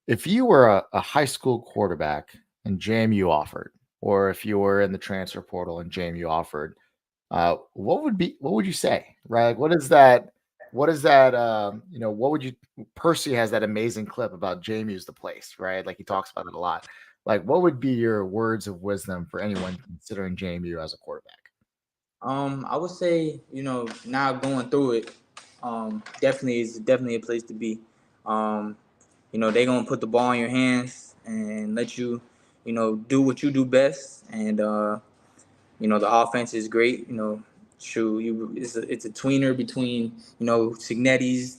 if you were a high school quarterback and JMU offered, or if you were in the transfer portal and JMU offered, what would you say, right? Like, what is that? What would you? Percy has that amazing clip about JMU's the place, right? Like he talks about it a lot. Like, what would be your words of wisdom for anyone considering JMU as a quarterback? I would say, now going through it, definitely a place to be. They're gonna put the ball in your hands and let you, do what you do best. And the offense is great. It's a tweener between Signetti's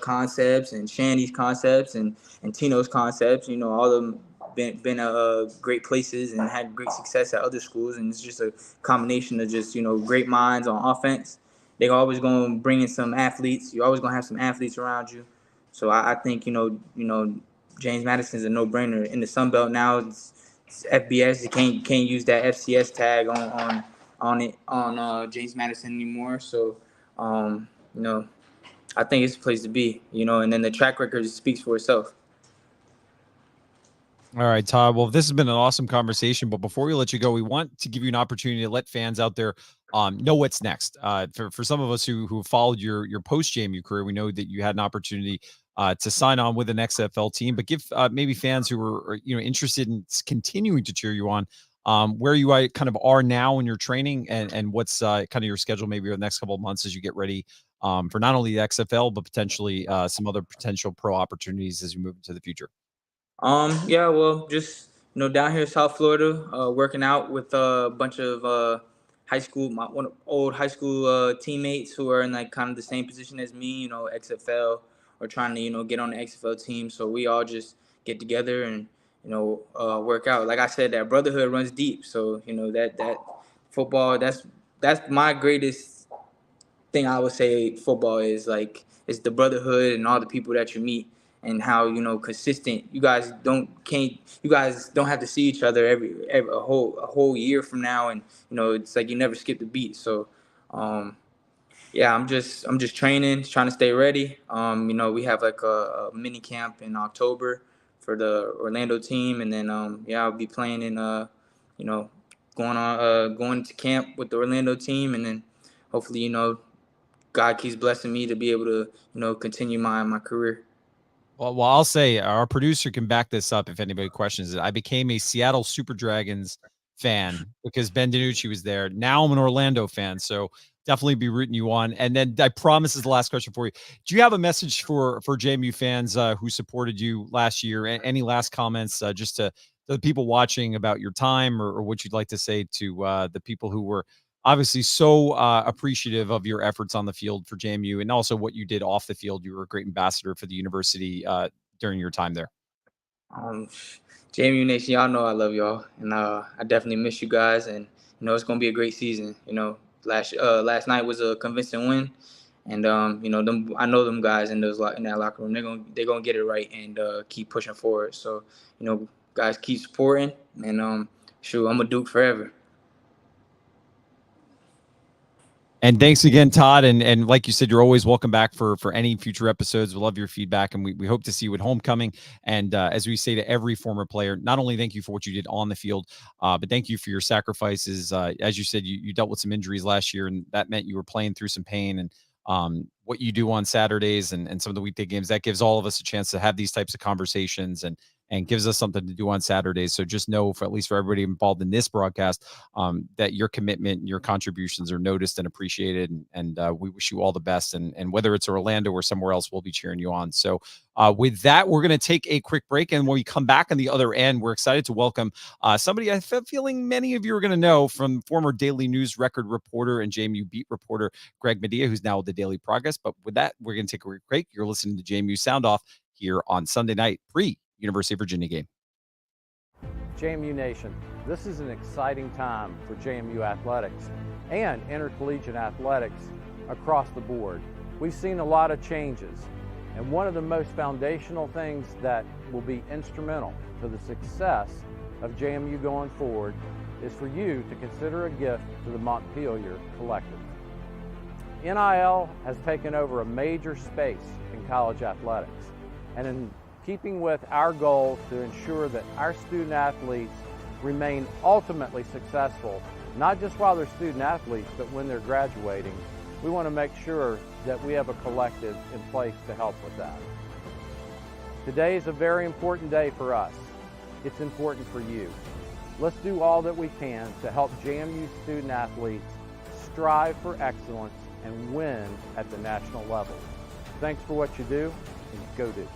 concepts and Shandy's concepts and Tino's concepts. All of them been great places and had great success at other schools, and it's just a combination of just great minds on offense. They're always going to bring in some athletes. You're always going to have some athletes around you. So I think James Madison is a no-brainer in the Sun Belt now. It's FBS. You can't use that FCS tag on James Madison anymore. So I think it's a place to be. And then the track record speaks for itself. All right, Todd. Well, this has been an awesome conversation, but before we let you go, we want to give you an opportunity to let fans out there know what's next. For some of us who followed your post JMU career, we know that you had an opportunity to sign on with an XFL team, but give maybe fans who are interested in continuing to cheer you on, where you kind of are now in your training, and what's kind of your schedule maybe over the next couple of months as you get ready for not only the XFL but potentially some other potential pro opportunities as you move into the future. Yeah, well, just down here in South Florida, working out with a bunch of old high school teammates who are in like kind of the same position as me, XFL, or trying to get on the XFL team. So we all just get together and, work out. Like I said, that brotherhood runs deep. So, that football, that's my greatest thing I would say football is. Like, it's the brotherhood and all the people that you meet, and how, consistent you guys don't have to see each other every a whole year from now, and it's like you never skip the beat. So yeah, I'm just training, trying to stay ready. We have like a mini camp in October for the Orlando team, and then I'll be playing in going to camp with the Orlando team, and then hopefully God keeps blessing me to be able to continue my career. Well, I'll say our producer can back this up if anybody questions it. I became a Seattle Super Dragons fan because Ben DiNucci was there. Now I'm an Orlando fan, so definitely be rooting you on. And then I promise is the last question for you. Do you have a message for JMU fans who supported you last year? Any last comments just to the people watching about your time, or what you'd like to say to the people who were obviously so appreciative of your efforts on the field for JMU, and also what you did off the field? You were a great ambassador for the university during your time there. JMU Nation, y'all know I love y'all, and I definitely miss you guys, and it's gonna be a great season. Last night was a convincing win, and I know them guys in that locker room. They're gonna get it right and keep pushing forward. So guys, keep supporting, and I'm a Duke forever. And thanks again, Todd. And like you said, you're always welcome back for any future episodes. We love your feedback, and we hope to see you at homecoming. And as we say to every former player, not only thank you for what you did on the field, but thank you for your sacrifices. As you said, you dealt with some injuries last year, and that meant you were playing through some pain. And what you do on Saturdays and some of the weekday games, that gives all of us a chance to have these types of conversations and gives us something to do on Saturdays. So just know, at least for everybody involved in this broadcast, that your commitment and your contributions are noticed and appreciated. And we wish you all the best. And whether it's Orlando or somewhere else, we'll be cheering you on. So with that, we're going to take a quick break. And when we come back on the other end, we're excited to welcome somebody I have a feeling many of you are going to know, from former Daily News record reporter and JMU beat reporter Greg Madia, who's now with the Daily Progress. But with that, we're going to take a quick break. You're listening to JMU Sound Off here on Sunday night, University of Virginia game. JMU Nation, this is an exciting time for JMU athletics and intercollegiate athletics across the board. We've seen a lot of changes, and one of the most foundational things that will be instrumental to the success of JMU going forward is for you to consider a gift to the Montpelier Collective. NIL has taken over a major space in college athletics, and in keeping with our goal to ensure that our student athletes remain ultimately successful, not just while they're student athletes, but when they're graduating, we want to make sure that we have a collective in place to help with that. Today is a very important day for us. It's important for you. Let's do all that we can to help JMU student athletes strive for excellence and win at the national level. Thanks for what you do, and go Duke.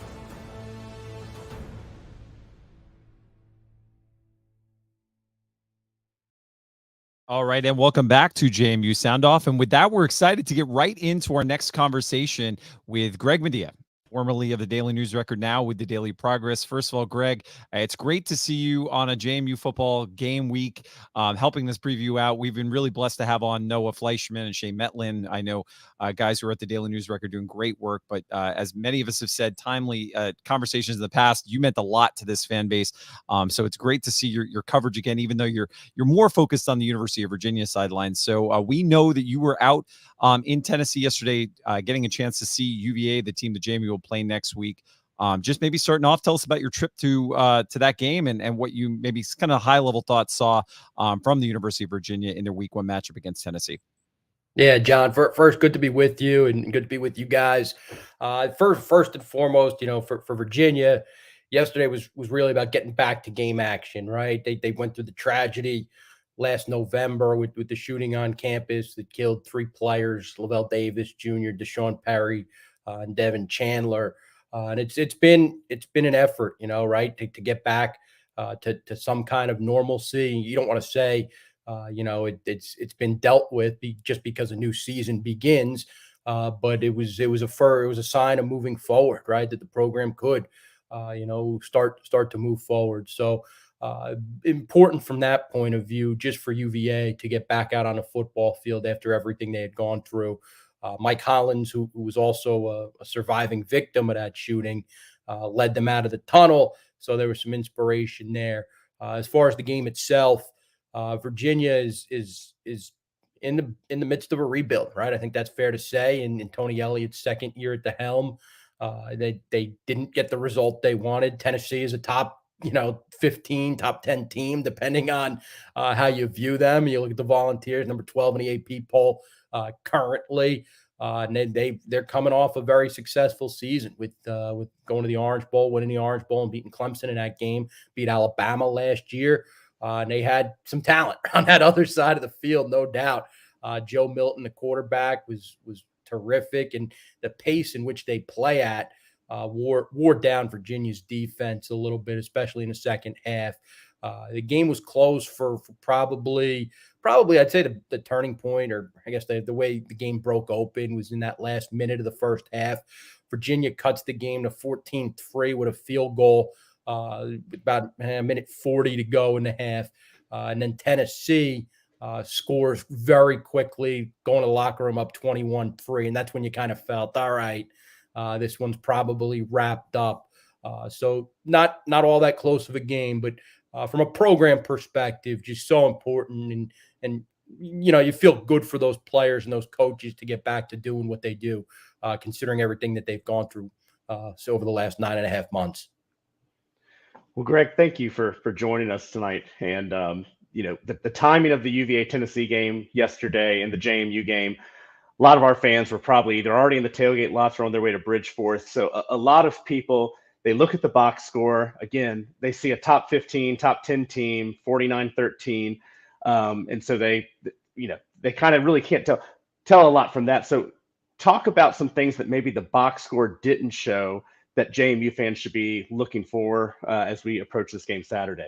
All right, and welcome back to JMU Sound Off. And with that, we're excited to get right into our next conversation with Greg Madia, formerly of the Daily News Record, now with the Daily Progress. First of all, Greg, it's great to see you on a JMU football game week, helping us preview out. We've been really blessed to have on Noah Fleischman and Shea Metlin. I know guys who are at the Daily News Record doing great work, but as many of us have said, timely conversations in the past, you meant a lot to this fan base. So it's great to see your coverage again, even though you're more focused on the University of Virginia sidelines. So we know that you were out in Tennessee yesterday, getting a chance to see UVA, the team that JMU will play next week. Just maybe starting off, tell us about your trip to that game and what you maybe kind of high level thoughts saw from the University of Virginia in their week 1 matchup against Tennessee. Yeah, John, first, good to be with you and good to be with you guys. First and foremost, for Virginia, yesterday was really about getting back to game action, right? They went through the tragedy last November with the shooting on campus that killed 3 players, Lavelle Davis Jr., Deshaun Perry, and Devin Chandler. And it's been an effort, right, to get back to some kind of normalcy. You don't want to say, it's been dealt with just because a new season begins, but it was a sign of moving forward, right? That the program could start to move forward. So important from that point of view, just for UVA to get back out on the football field after everything they had gone through. Mike Hollins, who was also a surviving victim of that shooting, led them out of the tunnel. So there was some inspiration there. As far as the game itself, Virginia is in the midst of a rebuild, right? I think that's fair to say. In Tony Elliott's second year at the helm, they didn't get the result they wanted. Tennessee is a top 15, top 10 team, depending on how you view them. You look at the Volunteers, number 12 in the AP poll currently. And they're coming off a very successful season with going to the Orange Bowl, winning the Orange Bowl, and beating Clemson in that game. Beat Alabama last year, and they had some talent on that other side of the field, no doubt. Joe Milton, the quarterback, was terrific, and the pace in which they play at wore down Virginia's defense a little bit, especially in the second half. The game was close for probably I'd say the turning point, or I guess the way the game broke open was in that last minute of the first half. Virginia cuts the game to 14-3 with a field goal, about a minute 40 to go in the half. And then Tennessee scores very quickly, going to the locker room up 21-3. And that's when you kind of felt, all right, this one's probably wrapped up. So not all that close of a game, but from a program perspective, just so important. And you feel good for those players and those coaches to get back to doing what they do, considering everything that they've gone through so over the last 9.5 months. Well, Greg, thank you for joining us tonight. And, the timing of the UVA Tennessee game yesterday and the JMU game, a lot of our fans were probably either already in the tailgate lots or on their way to Bridgeforth. So a lot of people, they look at the box score. Again, they see a top 15, top 10 team, 49-13. And so they kind of really can't tell a lot from that. So talk about some things that maybe the box score didn't show that JMU fans should be looking for as we approach this game Saturday.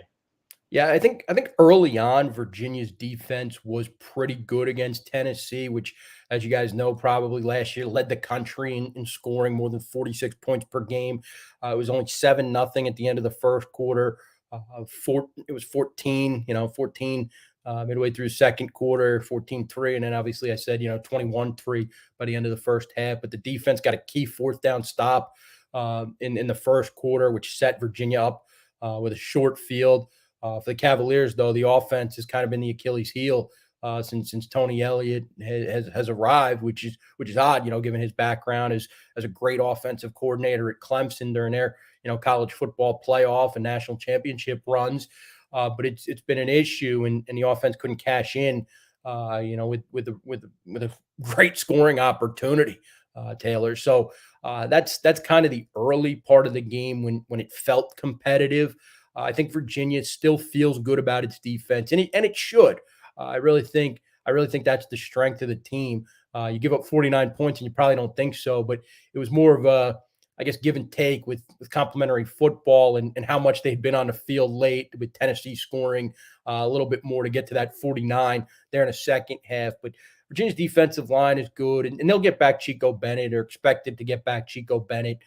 Yeah, I think early on, Virginia's defense was pretty good against Tennessee, which, as you guys know, probably last year led the country in scoring more than 46 points per game. It was only 7-0 at the end of the first quarter. It was 14 midway through the second quarter, 14-3. And then obviously I said, 21-3 by the end of the first half. But the defense got a key fourth down stop in the first quarter, which set Virginia up with a short field. For the Cavaliers, though, the offense has kind of been the Achilles heel since Tony Elliott has arrived, which is odd, given his background as a great offensive coordinator at Clemson during their college football playoff and national championship runs. But it's been an issue, and the offense couldn't cash in, with a great scoring opportunity, Taylor. So that's kind of the early part of the game when it felt competitive. I think Virginia still feels good about its defense, and it should. I really think that's the strength of the team. You give up 49 points, and you probably don't think so, but it was more of a, I guess, give and take with complementary football and how much they'd been on the field late, with Tennessee scoring a little bit more to get to that 49 there in the second half. But Virginia's defensive line is good, and they'll get back Chico Bennett. They're expected to get back Chico Bennett,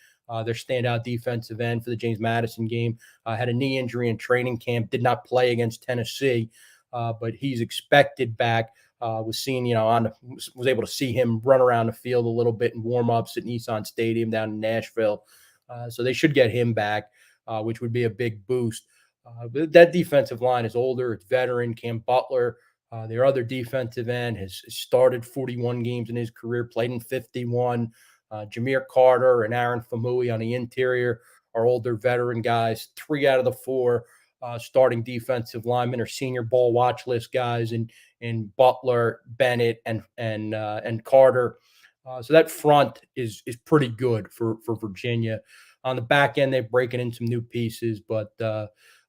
their standout defensive end for the James Madison game. Had a knee injury in training camp, did not play against Tennessee, but he's expected back. Was able to see him run around the field a little bit in warm-ups at Nissan Stadium down in Nashville. So they should get him back, which would be a big boost. But that defensive line is older. It's veteran. Cam Butler, their other defensive end, has started 41 games in his career, played in 51. Jameer Carter and Aaron Famui on the interior are older veteran guys. 3 out of the 4 starting defensive linemen are Senior Bowl watch list guys, and Butler, Bennett, and Carter. So that front is pretty good for Virginia. On the back end, they're breaking in some new pieces, but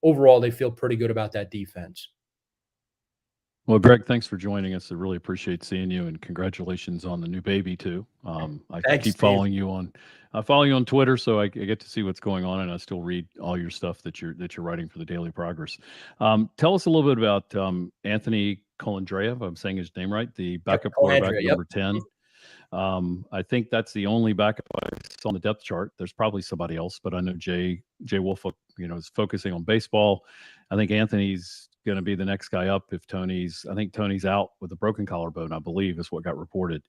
overall, they feel pretty good about that defense. Well, Greg, thanks for joining us. I really appreciate seeing you, and congratulations on the new baby too. I keep following you on Twitter, so I get to see what's going on, and I still read all your stuff that you're writing for the Daily Progress. Tell us a little bit about Anthony Colandrea, if I'm saying his name right, the backup quarterback, number 10. I think that's the only backup I saw on the depth chart. There's probably somebody else, but I know Jay Wolf, is focusing on baseball. I think Anthony's going to be the next guy up if Tony's out with a broken collarbone, I believe is what got reported.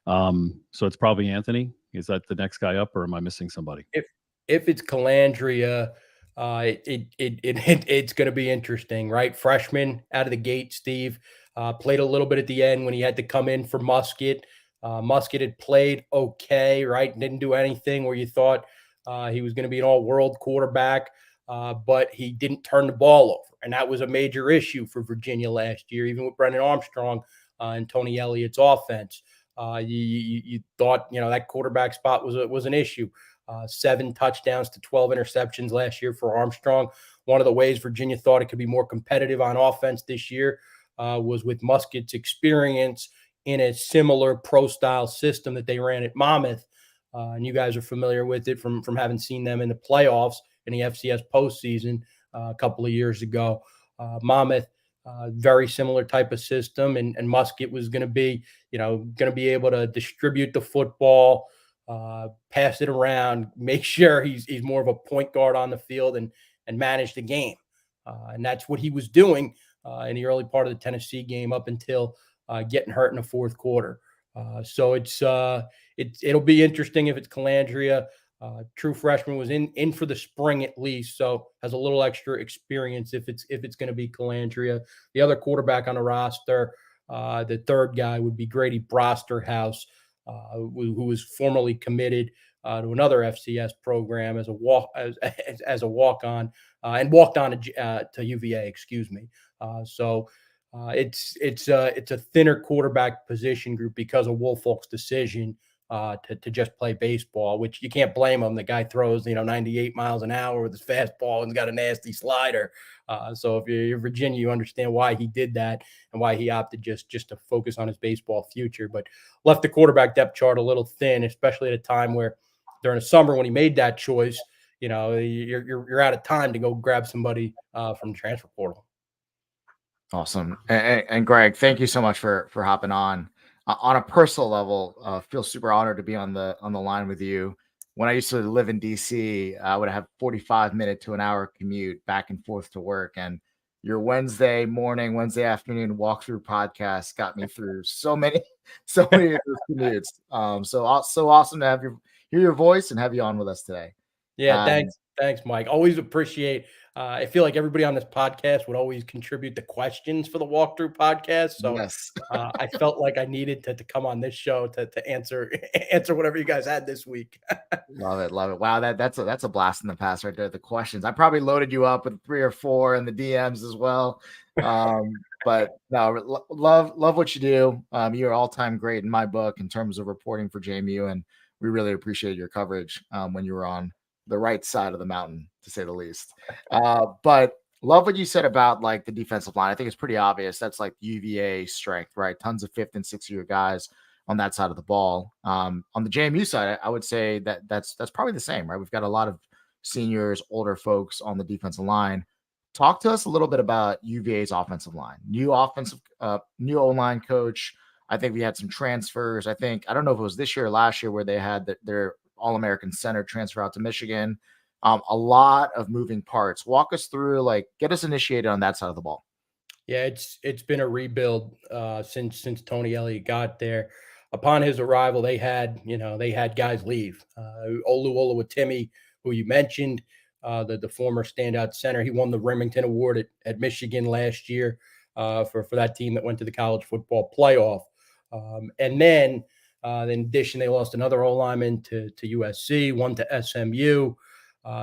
So it's probably Anthony. Is that the next guy up, or am I missing somebody? If it's Calandria, it's going to be interesting, right? Freshman out of the gate, Steve played a little bit at the end when he had to come in for Musket. Musket had played okay, right? Didn't do anything where you thought he was going to be an all-world quarterback, but he didn't turn the ball over, and that was a major issue for Virginia last year, even with Brendan Armstrong and Tony Elliott's offense. You thought that quarterback spot was an issue. 7 touchdowns to 12 interceptions last year for Armstrong. One of the ways Virginia thought it could be more competitive on offense this year was with Musket's experience in a similar pro-style system that they ran at Monmouth. And you guys are familiar with it from having seen them in the playoffs in the FCS postseason a couple of years ago. Monmouth, very similar type of system, and Musket was going to be able to distribute the football, pass it around, make sure he's more of a point guard on the field and manage the game. And that's what he was doing in the early part of the Tennessee game up until getting hurt in the fourth quarter. So it'll be interesting if it's Calandria. True freshman, was in for the spring at least, so has a little extra experience if it's going to be Calandria. The other quarterback on the roster, the third guy would be Grady Brosterhouse, who was formerly committed to another FCS program as a walk-on and walked on to UVA. Excuse me. So it's a thinner quarterback position group because of Woolfolk's decision to just play baseball, which you can't blame him. The guy throws 98 miles an hour with his fastball and got a nasty slider. So if you're Virginia, you understand why he did that and why he opted just to focus on his baseball future. But left the quarterback depth chart a little thin, especially at a time where during the summer when he made that choice, you're out of time to go grab somebody from the transfer portal. Awesome. And Greg, thank you so much for hopping on. On a personal level, feel super honored to be on the line with you. When I used to live in DC, I would have 45-minute to an hour commute back and forth to work. And your Wednesday morning, Wednesday afternoon walkthrough podcast got me through so many of those commutes. So awesome to hear your voice and have you on with us today. Yeah, thanks, Mike. Always appreciate. I feel like everybody on this podcast would always contribute the questions for the walkthrough podcast. So yes. I felt like I needed to come on this show to answer whatever you guys had this week. Love it. Wow, that's a blast in the past right there. The questions. I probably loaded you up with 3 or 4 in the DMs as well. But no, love what you do. You're all-time great in my book in terms of reporting for JMU, and we really appreciate your coverage when you were on the right side of the mountain, to say the least. But love what you said about like the defensive line. I think it's pretty obvious. That's like UVA strength, right? Tons of 5th and 6th year guys on that side of the ball. On the JMU side, I would say that's probably the same, right? We've got a lot of seniors, older folks on the defensive line. Talk to us a little bit about UVA's offensive line. New O-line coach. I think we had some transfers. I don't know if it was this year or last year where they had their All-American center transfer out to Michigan. A lot of moving parts. Walk us through, get us initiated on that side of the ball. Yeah, it's been a rebuild since Tony Elliott got there. Upon his arrival, they had guys leave. Olu Oluwatimi, who you mentioned, the former standout center, he won the Remington Award at Michigan last year for that team that went to the college football playoff. And then in addition, they lost another O-lineman to USC, one to SMU.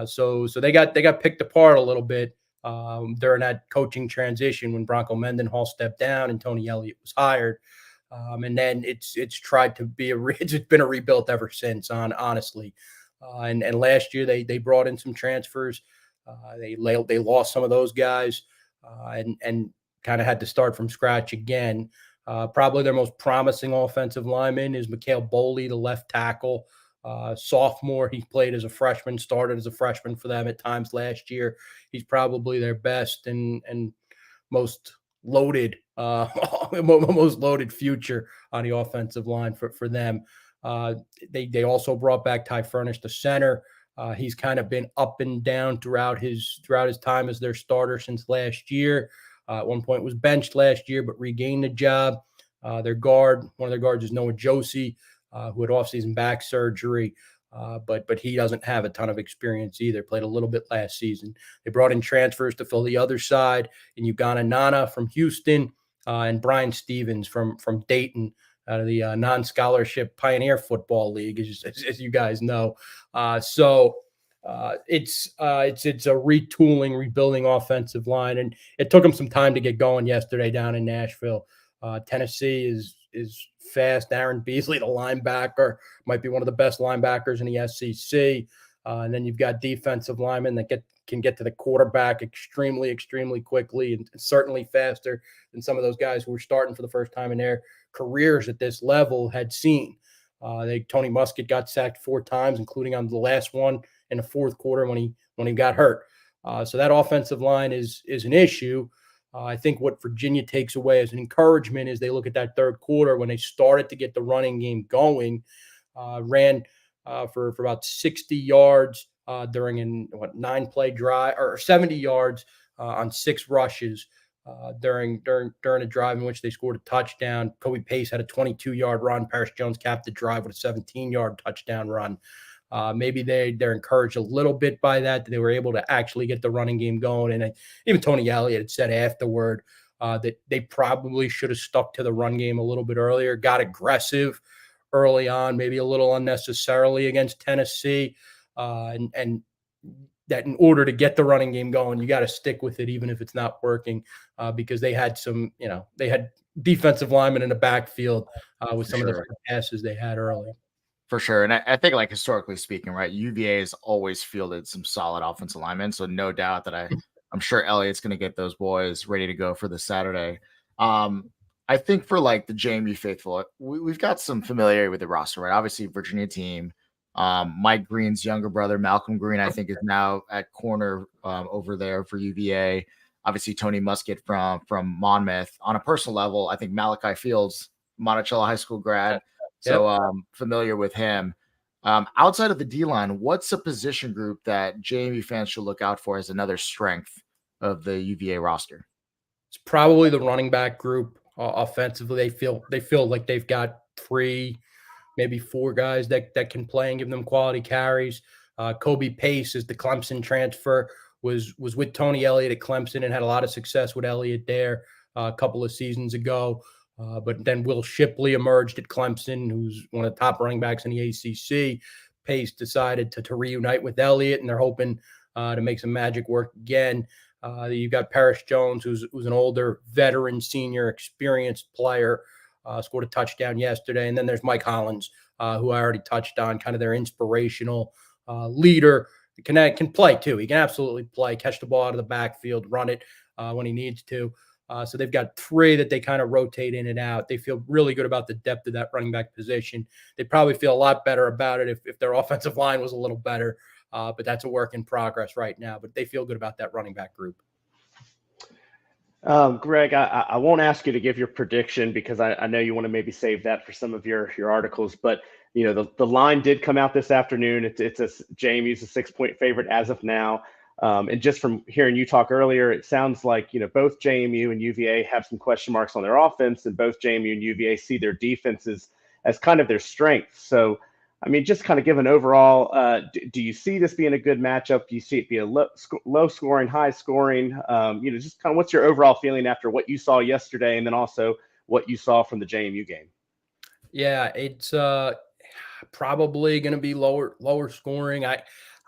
So they got picked apart a little bit during that coaching transition when Bronco Mendenhall stepped down and Tony Elliott was hired. And then it's tried to be it's been a rebuild ever since, honestly. And last year they brought in some transfers. They lost some of those guys and kind of had to start from scratch again. Probably their most promising offensive lineman is Mikhail Boley, the left tackle. Sophomore, he played as a freshman, started as a freshman for them at times last year. He's probably their best and most loaded future on the offensive line for them. They also brought back Ty Furnish, the center. He's kind of been up and down throughout his time as their starter since last year. At one point was benched last year, but regained the job. Their guard, one of their guards is Noah Josie, who had offseason back surgery. But he doesn't have a ton of experience either. Played a little bit last season. They brought in transfers to fill the other side in Ugana Nana from Houston and Brian Stevens from Dayton out of the non-scholarship Pioneer Football League, as you guys know. So it's a retooling, rebuilding offensive line, and it took them some time to get going yesterday down in Nashville. Tennessee is fast. Aaron Beasley, the linebacker, might be one of the best linebackers in the SEC. And then you've got defensive linemen that can get to the quarterback extremely, extremely quickly, and certainly faster than some of those guys who were starting for the first time in their careers at this level had seen. Tony Muskett got sacked 4 times, including on the last one in the fourth quarter when he got hurt. So that offensive line is an issue. I think what Virginia takes away as an encouragement is they look at that third quarter when they started to get the running game going, ran for about 60 yards during a 9-play drive, or 70 yards on 6 rushes during a drive in which they scored a touchdown. Kobe Pace had a 22-yard run. Paris Jones capped the drive with a 17-yard touchdown run. Maybe they're encouraged a little bit by that they were able to actually get the running game going. And even Tony Elliott had said afterward that they probably should have stuck to the run game a little bit earlier, got aggressive early on, maybe a little unnecessarily against Tennessee. And that in order to get the running game going, you got to stick with it, even if it's not working, because they had they had defensive linemen in the backfield with some of the passes they had early. For sure. And I think, like, historically speaking, right, UVA has always fielded some solid offensive linemen. So no doubt that I'm sure Elliott's going to get those boys ready to go for this Saturday. I think for like the JMU faithful, we've got some familiarity with the roster, right? Obviously, Virginia team. Mike Green's younger brother, Malcolm Green, I think is now at corner over there for UVA. Obviously, Tony Muskett from Monmouth. On a personal level, I think Malachi Fields, Monticello High School grad. So familiar with him. Outside of the D-line, what's a position group that JMU fans should look out for as another strength of the UVA roster? It's probably the running back group. Offensively, they feel like they've got 3, maybe 4 guys that can play and give them quality carries. Kobe Pace is the Clemson transfer, was with Tony Elliott at Clemson and had a lot of success with Elliott there a couple of seasons ago. But then Will Shipley emerged at Clemson, who's one of the top running backs in the ACC. Pace decided to reunite with Elliott, and they're hoping to make some magic work again. You've got Paris Jones, who's an older veteran, senior, experienced player, scored a touchdown yesterday. And then there's Mike Hollins, who I already touched on, kind of their inspirational leader. Can play too. He can absolutely play, catch the ball out of the backfield, run it when he needs to. So they've got 3 that they kind of rotate in and out. They feel really good about the depth of that running back position. They probably feel a lot better about it if their offensive line was a little better. But that's a work in progress right now. But they feel good about that running back group. Greg, I won't ask you to give your prediction because I know you want to maybe save that for some of your articles. But the line did come out this afternoon. It's JMU's a 6-point favorite as of now. And just from hearing you talk earlier, it sounds like, both JMU and UVA have some question marks on their offense, and both JMU and UVA see their defenses as kind of their strength. So, I mean, just kind of give an overall, do you see this being a good matchup? Do you see it be a low scoring, high scoring? Just kind of what's your overall feeling after what you saw yesterday, and then also what you saw from the JMU game? Yeah, it's probably going to be lower scoring.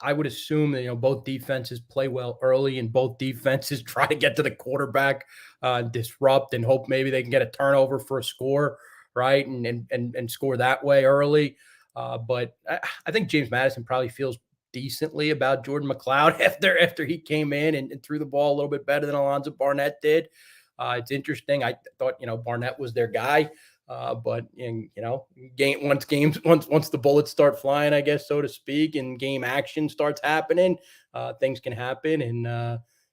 I would assume that both defenses play well early, and both defenses try to get to the quarterback, disrupt, and hope maybe they can get a turnover for a score, right? And score that way early. But I think James Madison probably feels decently about Jordan McLeod after he came in and threw the ball a little bit better than Alonzo Barnett did. It's interesting. I thought Barnett was their guy. But once the bullets start flying, I guess, so to speak, and game action starts happening, things can happen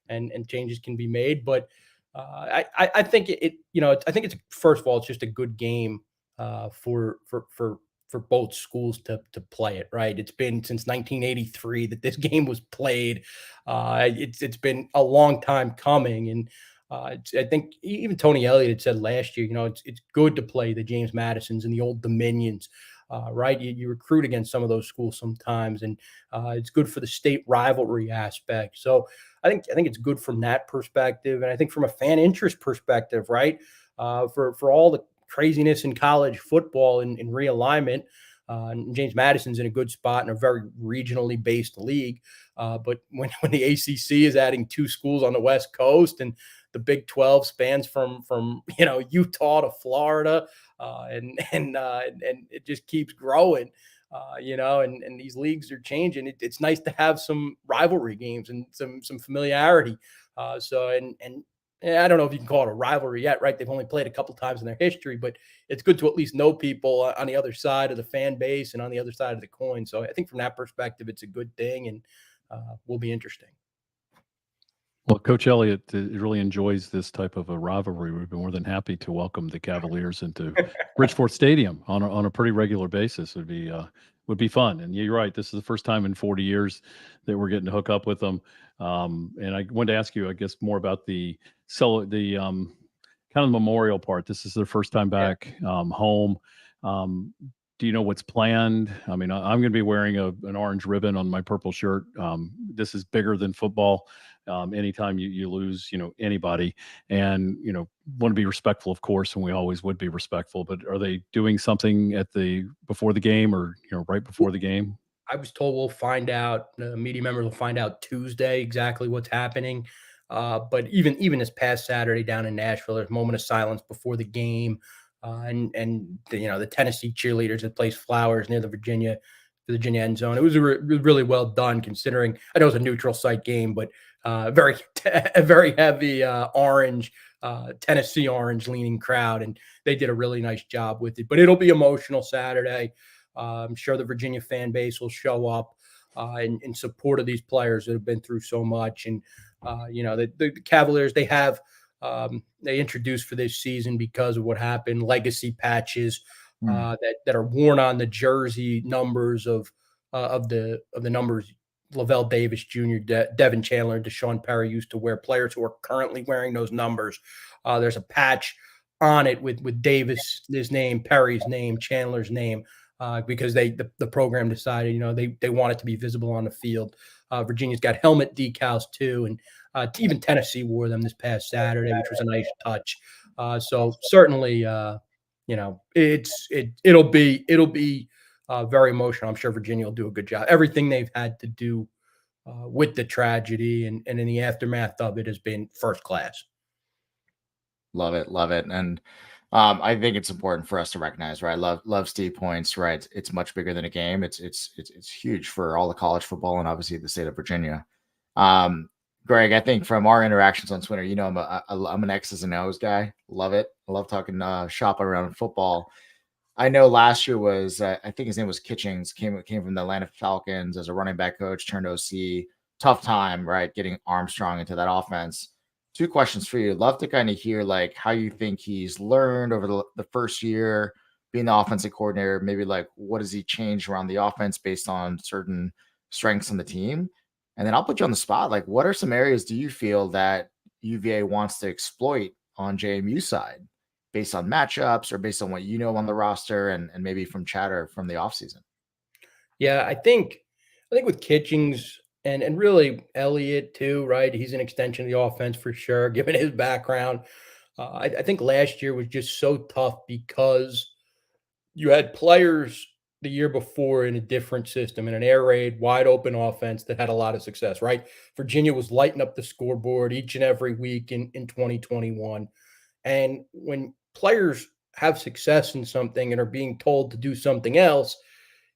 and changes can be made. But I think I think it's, first of all, it's just a good game for both schools to play it, right? It's been since 1983 that this game was played. It's been a long time coming, and I think even Tony Elliott had said last year, it's good to play the James Madisons and the Old Dominions, right? You recruit against some of those schools sometimes, and it's good for the state rivalry aspect. So I think it's good from that perspective, and I think from a fan interest perspective, right? For all the craziness in college football and realignment. And James Madison's in a good spot in a very regionally based league. But when the ACC is adding 2 schools on the West Coast and the Big 12 spans from Utah to Florida, and it just keeps growing, and these leagues are changing. It's nice to have some rivalry games and some familiarity. And I don't know if you can call it a rivalry yet, right? They've only played a couple times in their history, but it's good to at least know people on the other side of the fan base and on the other side of the coin. So I think from that perspective, it's a good thing, and will be interesting. Well, Coach Elliott really enjoys this type of a rivalry. We'd be more than happy to welcome the Cavaliers into Bridgeport Stadium on a pretty regular basis. Would be fun. And you're right. This is the first time in 40 years that we're getting to hook up with them. And I wanted to ask you, I guess, more about the kind of the memorial part. This is their first time back home. Do you know what's planned? I mean, I'm going to be wearing an orange ribbon on my purple shirt. This is bigger than football. Anytime you lose, anybody, and, want to be respectful, of course, and we always would be respectful, but are they doing something before the game or, right before the game? I was told we'll find out, media members will find out Tuesday exactly what's happening. But even this past Saturday down in Nashville, there's a moment of silence before the game. And the Tennessee cheerleaders that placed flowers near the Virginia end zone. It was really well done, considering I know it was a neutral site game, but a very heavy orange, Tennessee orange leaning crowd, and they did a really nice job with it. But it'll be emotional Saturday. I'm sure the Virginia fan base will show up in support of these players that have been through so much. And the Cavaliers, they introduced for this season, because of what happened, legacy patches that are worn on the jersey numbers of the numbers Lavelle Davis Jr., Devin Chandler, and Deshaun Perry used to wear. Players who are currently wearing those numbers. There's a patch on it with Davis, his name, Perry's name, Chandler's name, because the program decided, they want it to be visible on the field. Virginia's got helmet decals too, and even Tennessee wore them this past Saturday, which was a nice touch. So certainly, it'll be very emotional. I'm sure Virginia will do a good job. Everything they've had to do with the tragedy and in the aftermath of it has been first class. Love it. And I think it's important for us to recognize, right? Love Steve points, right? It's much bigger than a game. It's huge for all the college football and obviously the state of Virginia. Greg, I think from our interactions on Twitter, I'm an X's and O's guy. Love it. I love talking shop around football. I know last year was, I think his name was Kitchings, came from the Atlanta Falcons as a running back coach, turned OC. Tough time, right? Getting Armstrong into that offense. 2 questions for you. Love to kind of hear how you think he's learned over the first year being the offensive coordinator. Maybe what has he changed around the offense based on certain strengths on the team? And then I'll put you on the spot. What are some areas do you feel that UVA wants to exploit on JMU side based on matchups or based on what on the roster and maybe from chatter from the offseason? Yeah, I think with Kitchings and really Elliott too, right? He's an extension of the offense for sure, given his background. I think last year was just so tough because you had players the year before in a different system, in an air raid, wide open offense that had a lot of success, right? Virginia was lighting up the scoreboard each and every week in 2021. And when players have success in something and are being told to do something else,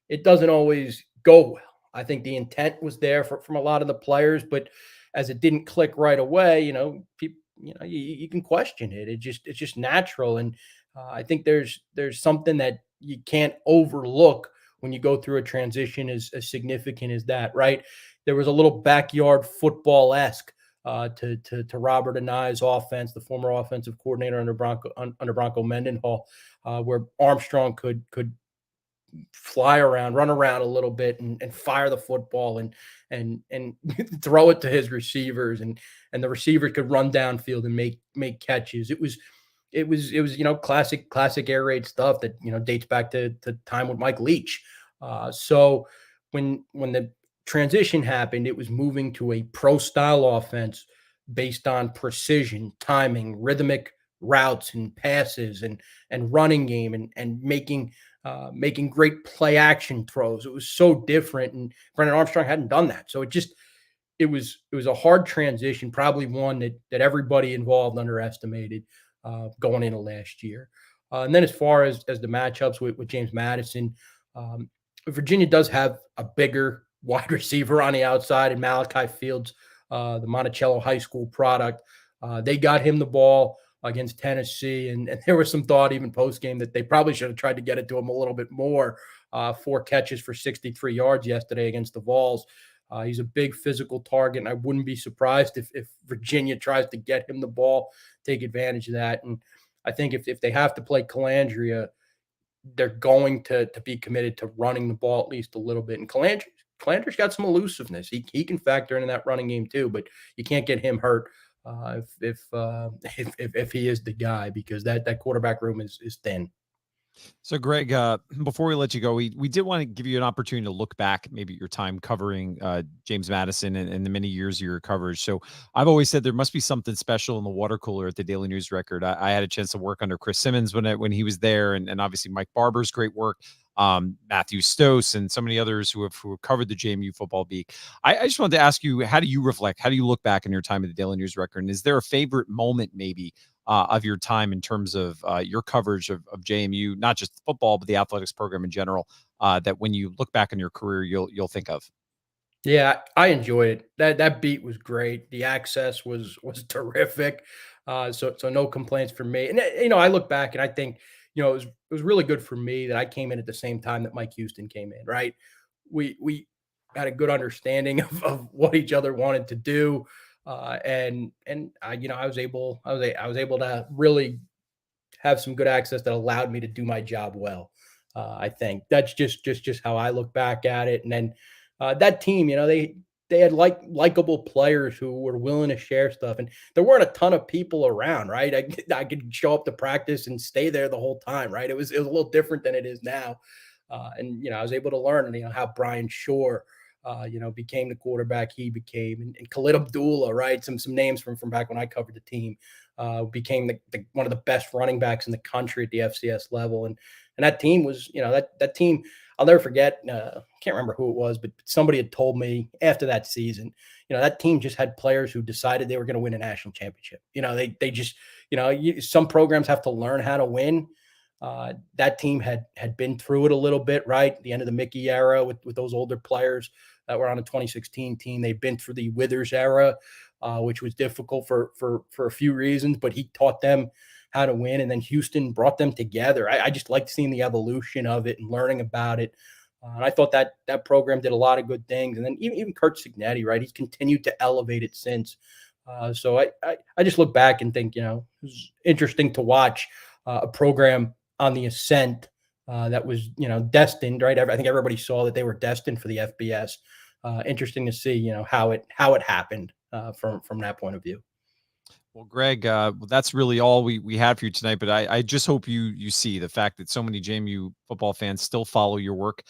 it doesn't always go well. I think the intent was there from a lot of the players, but as it didn't click right away, people, you can question it. It's just natural. And I think there's something that you can't overlook when you go through a transition as significant as that, right? There was a little backyard football-esque to Robert Anai's offense, the former offensive coordinator under Bronco Mendenhall, where Armstrong could fly around, run around a little bit, and fire the football and throw it to his receivers, and the receivers could run downfield and make catches. It was classic air raid stuff that dates back to time with Mike Leach. So when the transition happened, it was moving to a pro style offense based on precision, timing, rhythmic routes and passes, and running game, and making great play action throws. It was so different, and Brennan Armstrong hadn't done that. So it was a hard transition, probably one that everybody involved underestimated going into last year. And then as far as the matchups with James Madison, Virginia does have a bigger wide receiver on the outside in Malachi Fields, the Monticello High School product. They got him the ball against Tennessee, and there was some thought even post-game that they probably should have tried to get it to him a little bit more. 4 catches for 63 yards yesterday against the Vols. He's a big physical target, and I wouldn't be surprised if Virginia tries to get him the ball, take advantage of that. And I think if they have to play Calandria, they're going to be committed to running the ball at least a little bit. And Calandria's got some elusiveness. He can factor into that running game too, but you can't get him hurt if he is the guy, because that quarterback room is thin. So, Greg, before we let you go, we did want to give you an opportunity to look back maybe at your time covering James Madison and the many years of your coverage. So I've always said there must be something special in the water cooler at the Daily News Record. I had a chance to work under Chris Simmons when he was there, and obviously Mike Barber's great work, Matthew Stose, and so many others who have covered the JMU football beat. I just wanted to ask you, how do you reflect? How do you look back in your time at the Daily News Record? And is there a favorite moment maybe of your time in terms of your coverage of JMU, not just football, but the athletics program in general, that when you look back on your career, you'll think of? Yeah, I enjoyed it. That beat was great. The access was terrific. So no complaints from me. And I look back and I think, it was really good for me that I came in at the same time that Mike Houston came in, right? We had a good understanding of what each other wanted to do. And I was able to really have some good access that allowed me to do my job well. I think that's just how I look back at it. And then that team, they had likable players who were willing to share stuff, and there weren't a ton of people around, right? I could show up to practice and stay there the whole time, right? It was a little different than it is now. And I was able to learn, how Brian Shore, became the quarterback he became, and Khalid Abdullah, right? Some names from back when I covered the team, became one of the best running backs in the country at the FCS level. And that team was, that team, I'll never forget. Can't remember who it was, but somebody had told me after that season, that team just had players who decided they were going to win a national championship. They just, some programs have to learn how to win. That team had been through it a little bit, right? The end of the Mickey era with those older players that were on the 2016 team. They've been through the Withers era, which was difficult for a few reasons, but he taught them how to win. And then Houston brought them together. I just liked seeing the evolution of it and learning about it. And I thought that program did a lot of good things. And then even Kurt Signetti, right? He's continued to elevate it since. So I just look back and think, it was interesting to watch a program on the ascent that was, destined, right? I think everybody saw that they were destined for the FBS. Interesting to see, how it happened from that point of view. Well, Greg, that's really all we had for you tonight. But I just hope you see the fact that so many JMU football fans still follow your work.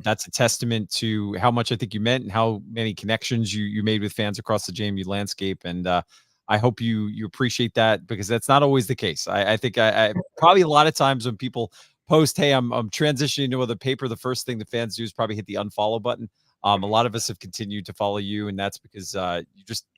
That's a testament to how much I think you meant and how many connections you made with fans across the JMU landscape. And I hope you appreciate that, because that's not always the case. I think I probably a lot of times when people post, hey, I'm transitioning to other paper, the first thing the fans do is probably hit the unfollow button. A lot of us have continued to follow you, and that's because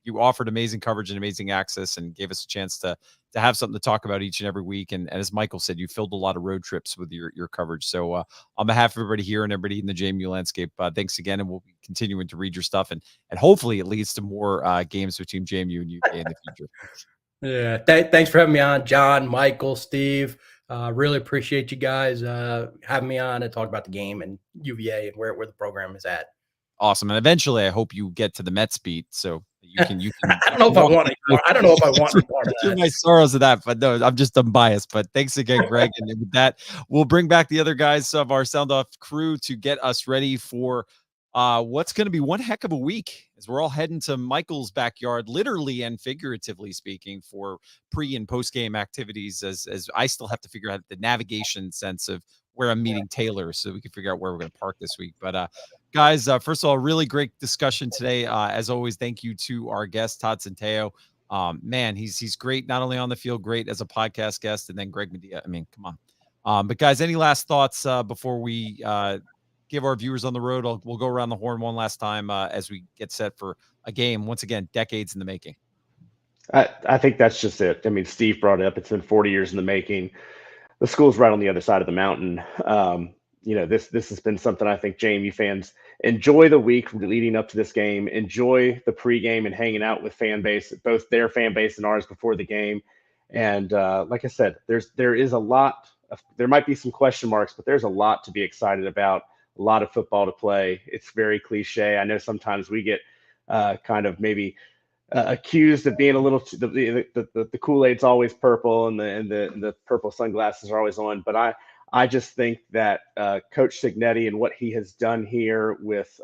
you offered amazing coverage and amazing access, and gave us a chance to have something to talk about each and every week. And as Michael said, you filled a lot of road trips with your coverage. So on behalf of everybody here and everybody in the JMU landscape, thanks again, and we'll be continuing to read your stuff, and hopefully it leads to more games between JMU and UVA in the future. Yeah, thanks for having me on, John, Michael, Steve. Really appreciate you guys having me on to talk about the game and UVA and where the program is at. Awesome. And eventually I hope you get to the Mets beat so You can. I don't know if I want it. I don't know if I want part of Through that. my sorrows of that, but no, I'm just unbiased. But thanks again, Greg. And with that, we'll bring back the other guys of our Sound Off crew to get us ready for what's going to be one heck of a week as we're all heading to Michael's backyard, literally and figuratively speaking, for pre and post game activities. As I still have to figure out the navigation sense of where I'm meeting Taylor, so we can figure out where we're going to park this week. But guys, first of all, really great discussion today. As always, thank you to our guest Todd Centeo. Man, he's great not only on the field, great as a podcast guest, and then Greg Madia. I mean, come on. But guys, any last thoughts before we give our viewers on the road? We'll go around the horn one last time as we get set for a game. Once again, decades in the making. I think that's just it. I mean, Steve brought it up. It's been 40 years in the making. The school's right on the other side of the mountain. This has been something I think JMU fans enjoy the week leading up to this game, enjoy the pregame and hanging out with fan base, both their fan base and ours before the game. And like I said, there is a lot there might be some question marks, but there's a lot to be excited about, a lot of football to play. It's very cliche. I know sometimes we get kind of maybe accused of being a little the Kool-Aid's always purple and the purple sunglasses are always on, but I just think that Coach Cignetti and what he has done here with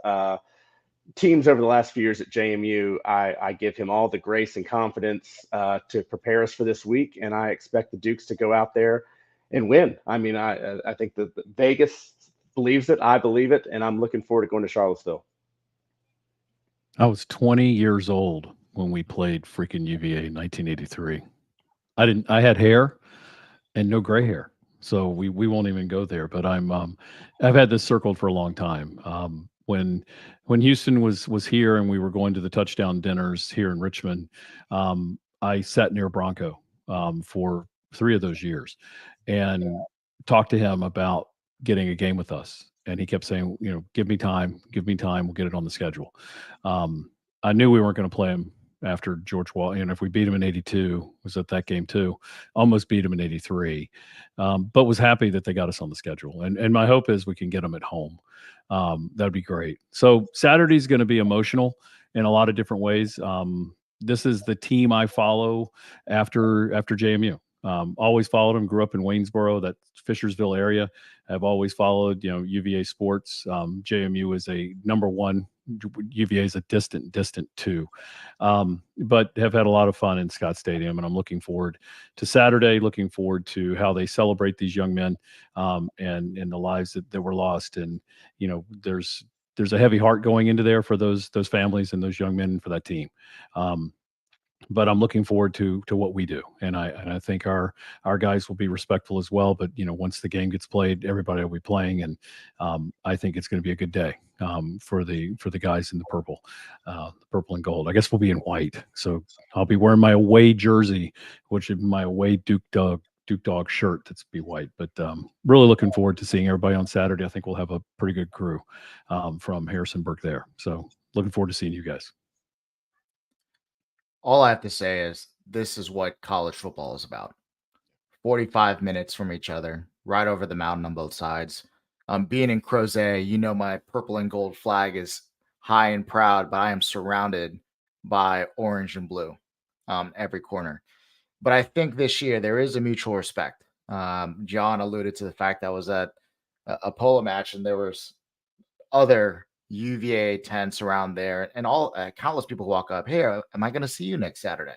teams over the last few years at JMU, I give him all the grace and confidence to prepare us for this week, and I expect the Dukes to go out there and win. I mean, I think that Vegas believes it, I believe it, and I'm looking forward to going to Charlottesville. I was 20 years old when we played freaking UVA in 1983. I had hair and no gray hair. So we won't even go there, but I've had this circled for a long time. When Houston was here and we were going to the touchdown dinners here in Richmond, I sat near Bronco for 3 of those years and talked to him about getting a game with us. And he kept saying, give me time, we'll get it on the schedule. I knew we weren't going to play him after George Wall. If we beat him in 82, was at that game too, almost beat him in 83, but was happy that they got us on the schedule. And my hope is we can get them at home. That'd be great. So Saturday's going to be emotional in a lot of different ways. This is the team I follow after JMU. Always followed them, grew up in Waynesboro, that Fishersville area. I've always followed, UVA sports. JMU is a number one. UVA is a distant 2, but have had a lot of fun in Scott Stadium, and I'm looking forward to Saturday, looking forward to how they celebrate these young men and the lives that were lost. And, there's a heavy heart going into there for those families and those young men, for that team. But I'm looking forward to what we do, and I think our guys will be respectful as well. But once the game gets played, everybody will be playing, and I think it's going to be a good day for the guys in the purple and gold. I guess we'll be in white, so I'll be wearing my away jersey, which is my away Duke Dog shirt that's be white. But really looking forward to seeing everybody on Saturday. I think we'll have a pretty good crew from Harrisonburg there. So looking forward to seeing you guys. All I have to say is this is what college football is about. 45 minutes from each other, right over the mountain on both sides. Being in Crozet, my purple and gold flag is high and proud, but I am surrounded by orange and blue every corner. But I think this year there is a mutual respect. John alluded to the fact that I was at a polo match and there was other UVA tents around there, and all countless people walk up. Hey, am I going to see you next Saturday?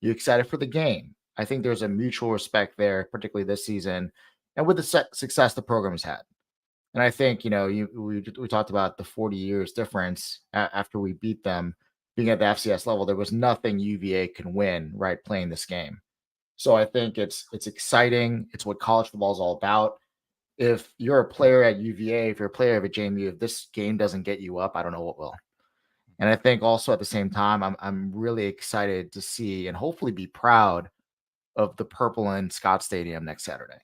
You excited for the game? I think there's a mutual respect there, particularly this season, and with the success the program's had. And I think we talked about the 40 years difference after we beat them, being at the FCS level. There was nothing UVA can win right playing this game. So I think it's exciting. It's what college football is all about. If you're a player at UVA, if you're a player of a JMU, if this game doesn't get you up, I don't know what will. And I think also at the same time, I'm really excited to see and hopefully be proud of the purple in Scott Stadium next Saturday,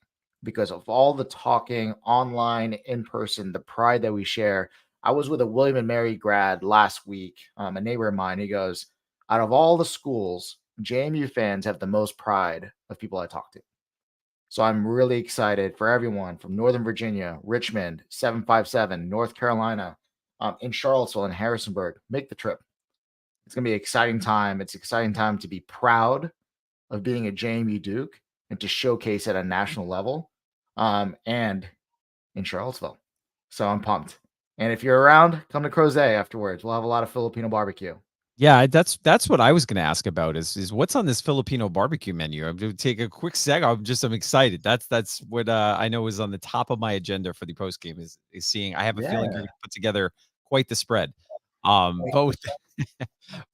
because of all the talking online, in person, the pride that we share. I was with a William and Mary grad last week, a neighbor of mine. He goes, out of all the schools, JMU fans have the most pride of people I talk to. So I'm really excited for everyone from Northern Virginia, Richmond, 757, North Carolina, in Charlottesville and Harrisonburg. Make the trip. It's going to be an exciting time. It's an exciting time to be proud of being a JMU Duke and to showcase at a national level, and in Charlottesville. So I'm pumped. And if you're around, come to Crozet afterwards. We'll have a lot of Filipino barbecue. Yeah, that's what I was going to ask about is what's on this Filipino barbecue menu. I'm going to take a quick sec. I'm excited. That's what I know is on the top of my agenda for the post game is seeing. I have a feeling you're going to put together quite the spread. But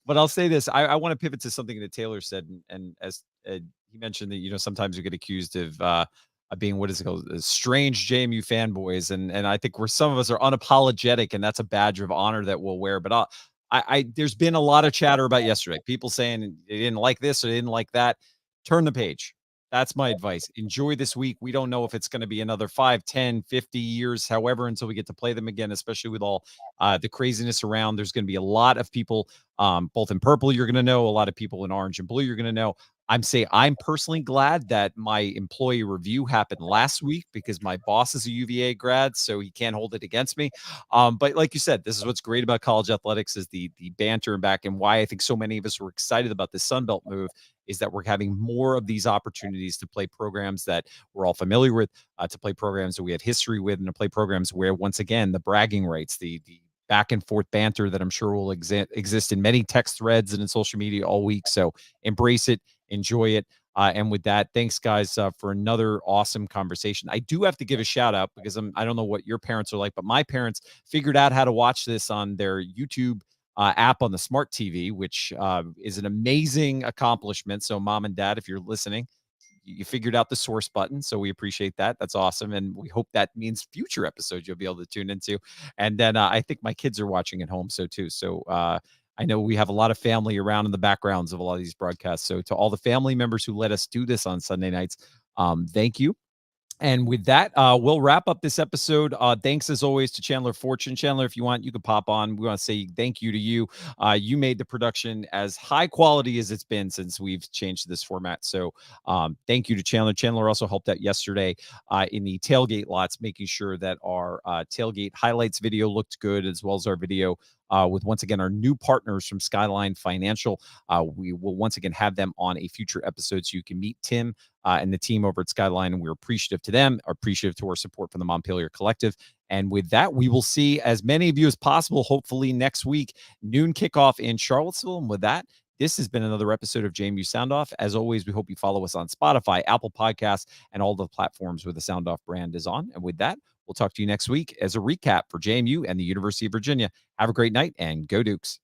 but I'll say this. I want to pivot to something that Taylor said, and as he mentioned that sometimes you get accused of being what is it called, strange JMU fanboys, and I think some of us are unapologetic, and that's a badge of honor that we'll wear. But there's been a lot of chatter about yesterday. People saying they didn't like this or they didn't like that. Turn the page. That's my advice. Enjoy this week. We don't know if it's going to be another 5, 10, 50 years, however, until we get to play them again, especially with all the craziness around. There's going to be a lot of people, both in purple, you're going to know, a lot of people in orange and blue, you're going to know. I'm personally glad that my employee review happened last week because my boss is a UVA grad, so he can't hold it against me. But like you said, this is what's great about college athletics is the banter and back, and why I think so many of us were excited about this Sun Belt move is that we're having more of these opportunities to play programs that we're all familiar with, to play programs that we have history with, and to play programs where, once again, the bragging rights, the back and forth banter that I'm sure will exist in many text threads and in social media all week. So embrace it, enjoy it. And with that, thanks guys for another awesome conversation. I do have to give a shout out because I don't know what your parents are like, but my parents figured out how to watch this on their YouTube app on the smart TV, which is an amazing accomplishment. So mom and dad, if you're listening, you figured out the source button. So we appreciate that. That's awesome. And we hope that means future episodes you'll be able to tune into. And then I think my kids are watching at home. So too. So I know we have a lot of family around in the backgrounds of a lot of these broadcasts. So to all the family members who let us do this on Sunday nights, thank you. And with that, we'll wrap up this episode. Thanks as always to Chandler Fortune. Chandler, if you want, you can pop on. We want to say thank you to you. You made the production as high quality as it's been since we've changed this format. So thank you to Chandler. Chandler also helped out yesterday in the tailgate lots, making sure that our tailgate highlights video looked good, as well as our video with, once again, our new partners from Skyline Financial. We will once again have them on a future episode so you can meet Tim and the team over at Skyline, and we're appreciative to them, appreciative to our support from the Montpelier Collective. And with that, we will see as many of you as possible, hopefully next week, noon kickoff in Charlottesville. And with that, this has been another episode of JMU Sound Off. As always, we hope you follow us on Spotify, Apple Podcasts, and all the platforms where the Sound Off brand is on. And with that, we'll talk to you next week as a recap for JMU and the University of Virginia. Have a great night and go Dukes.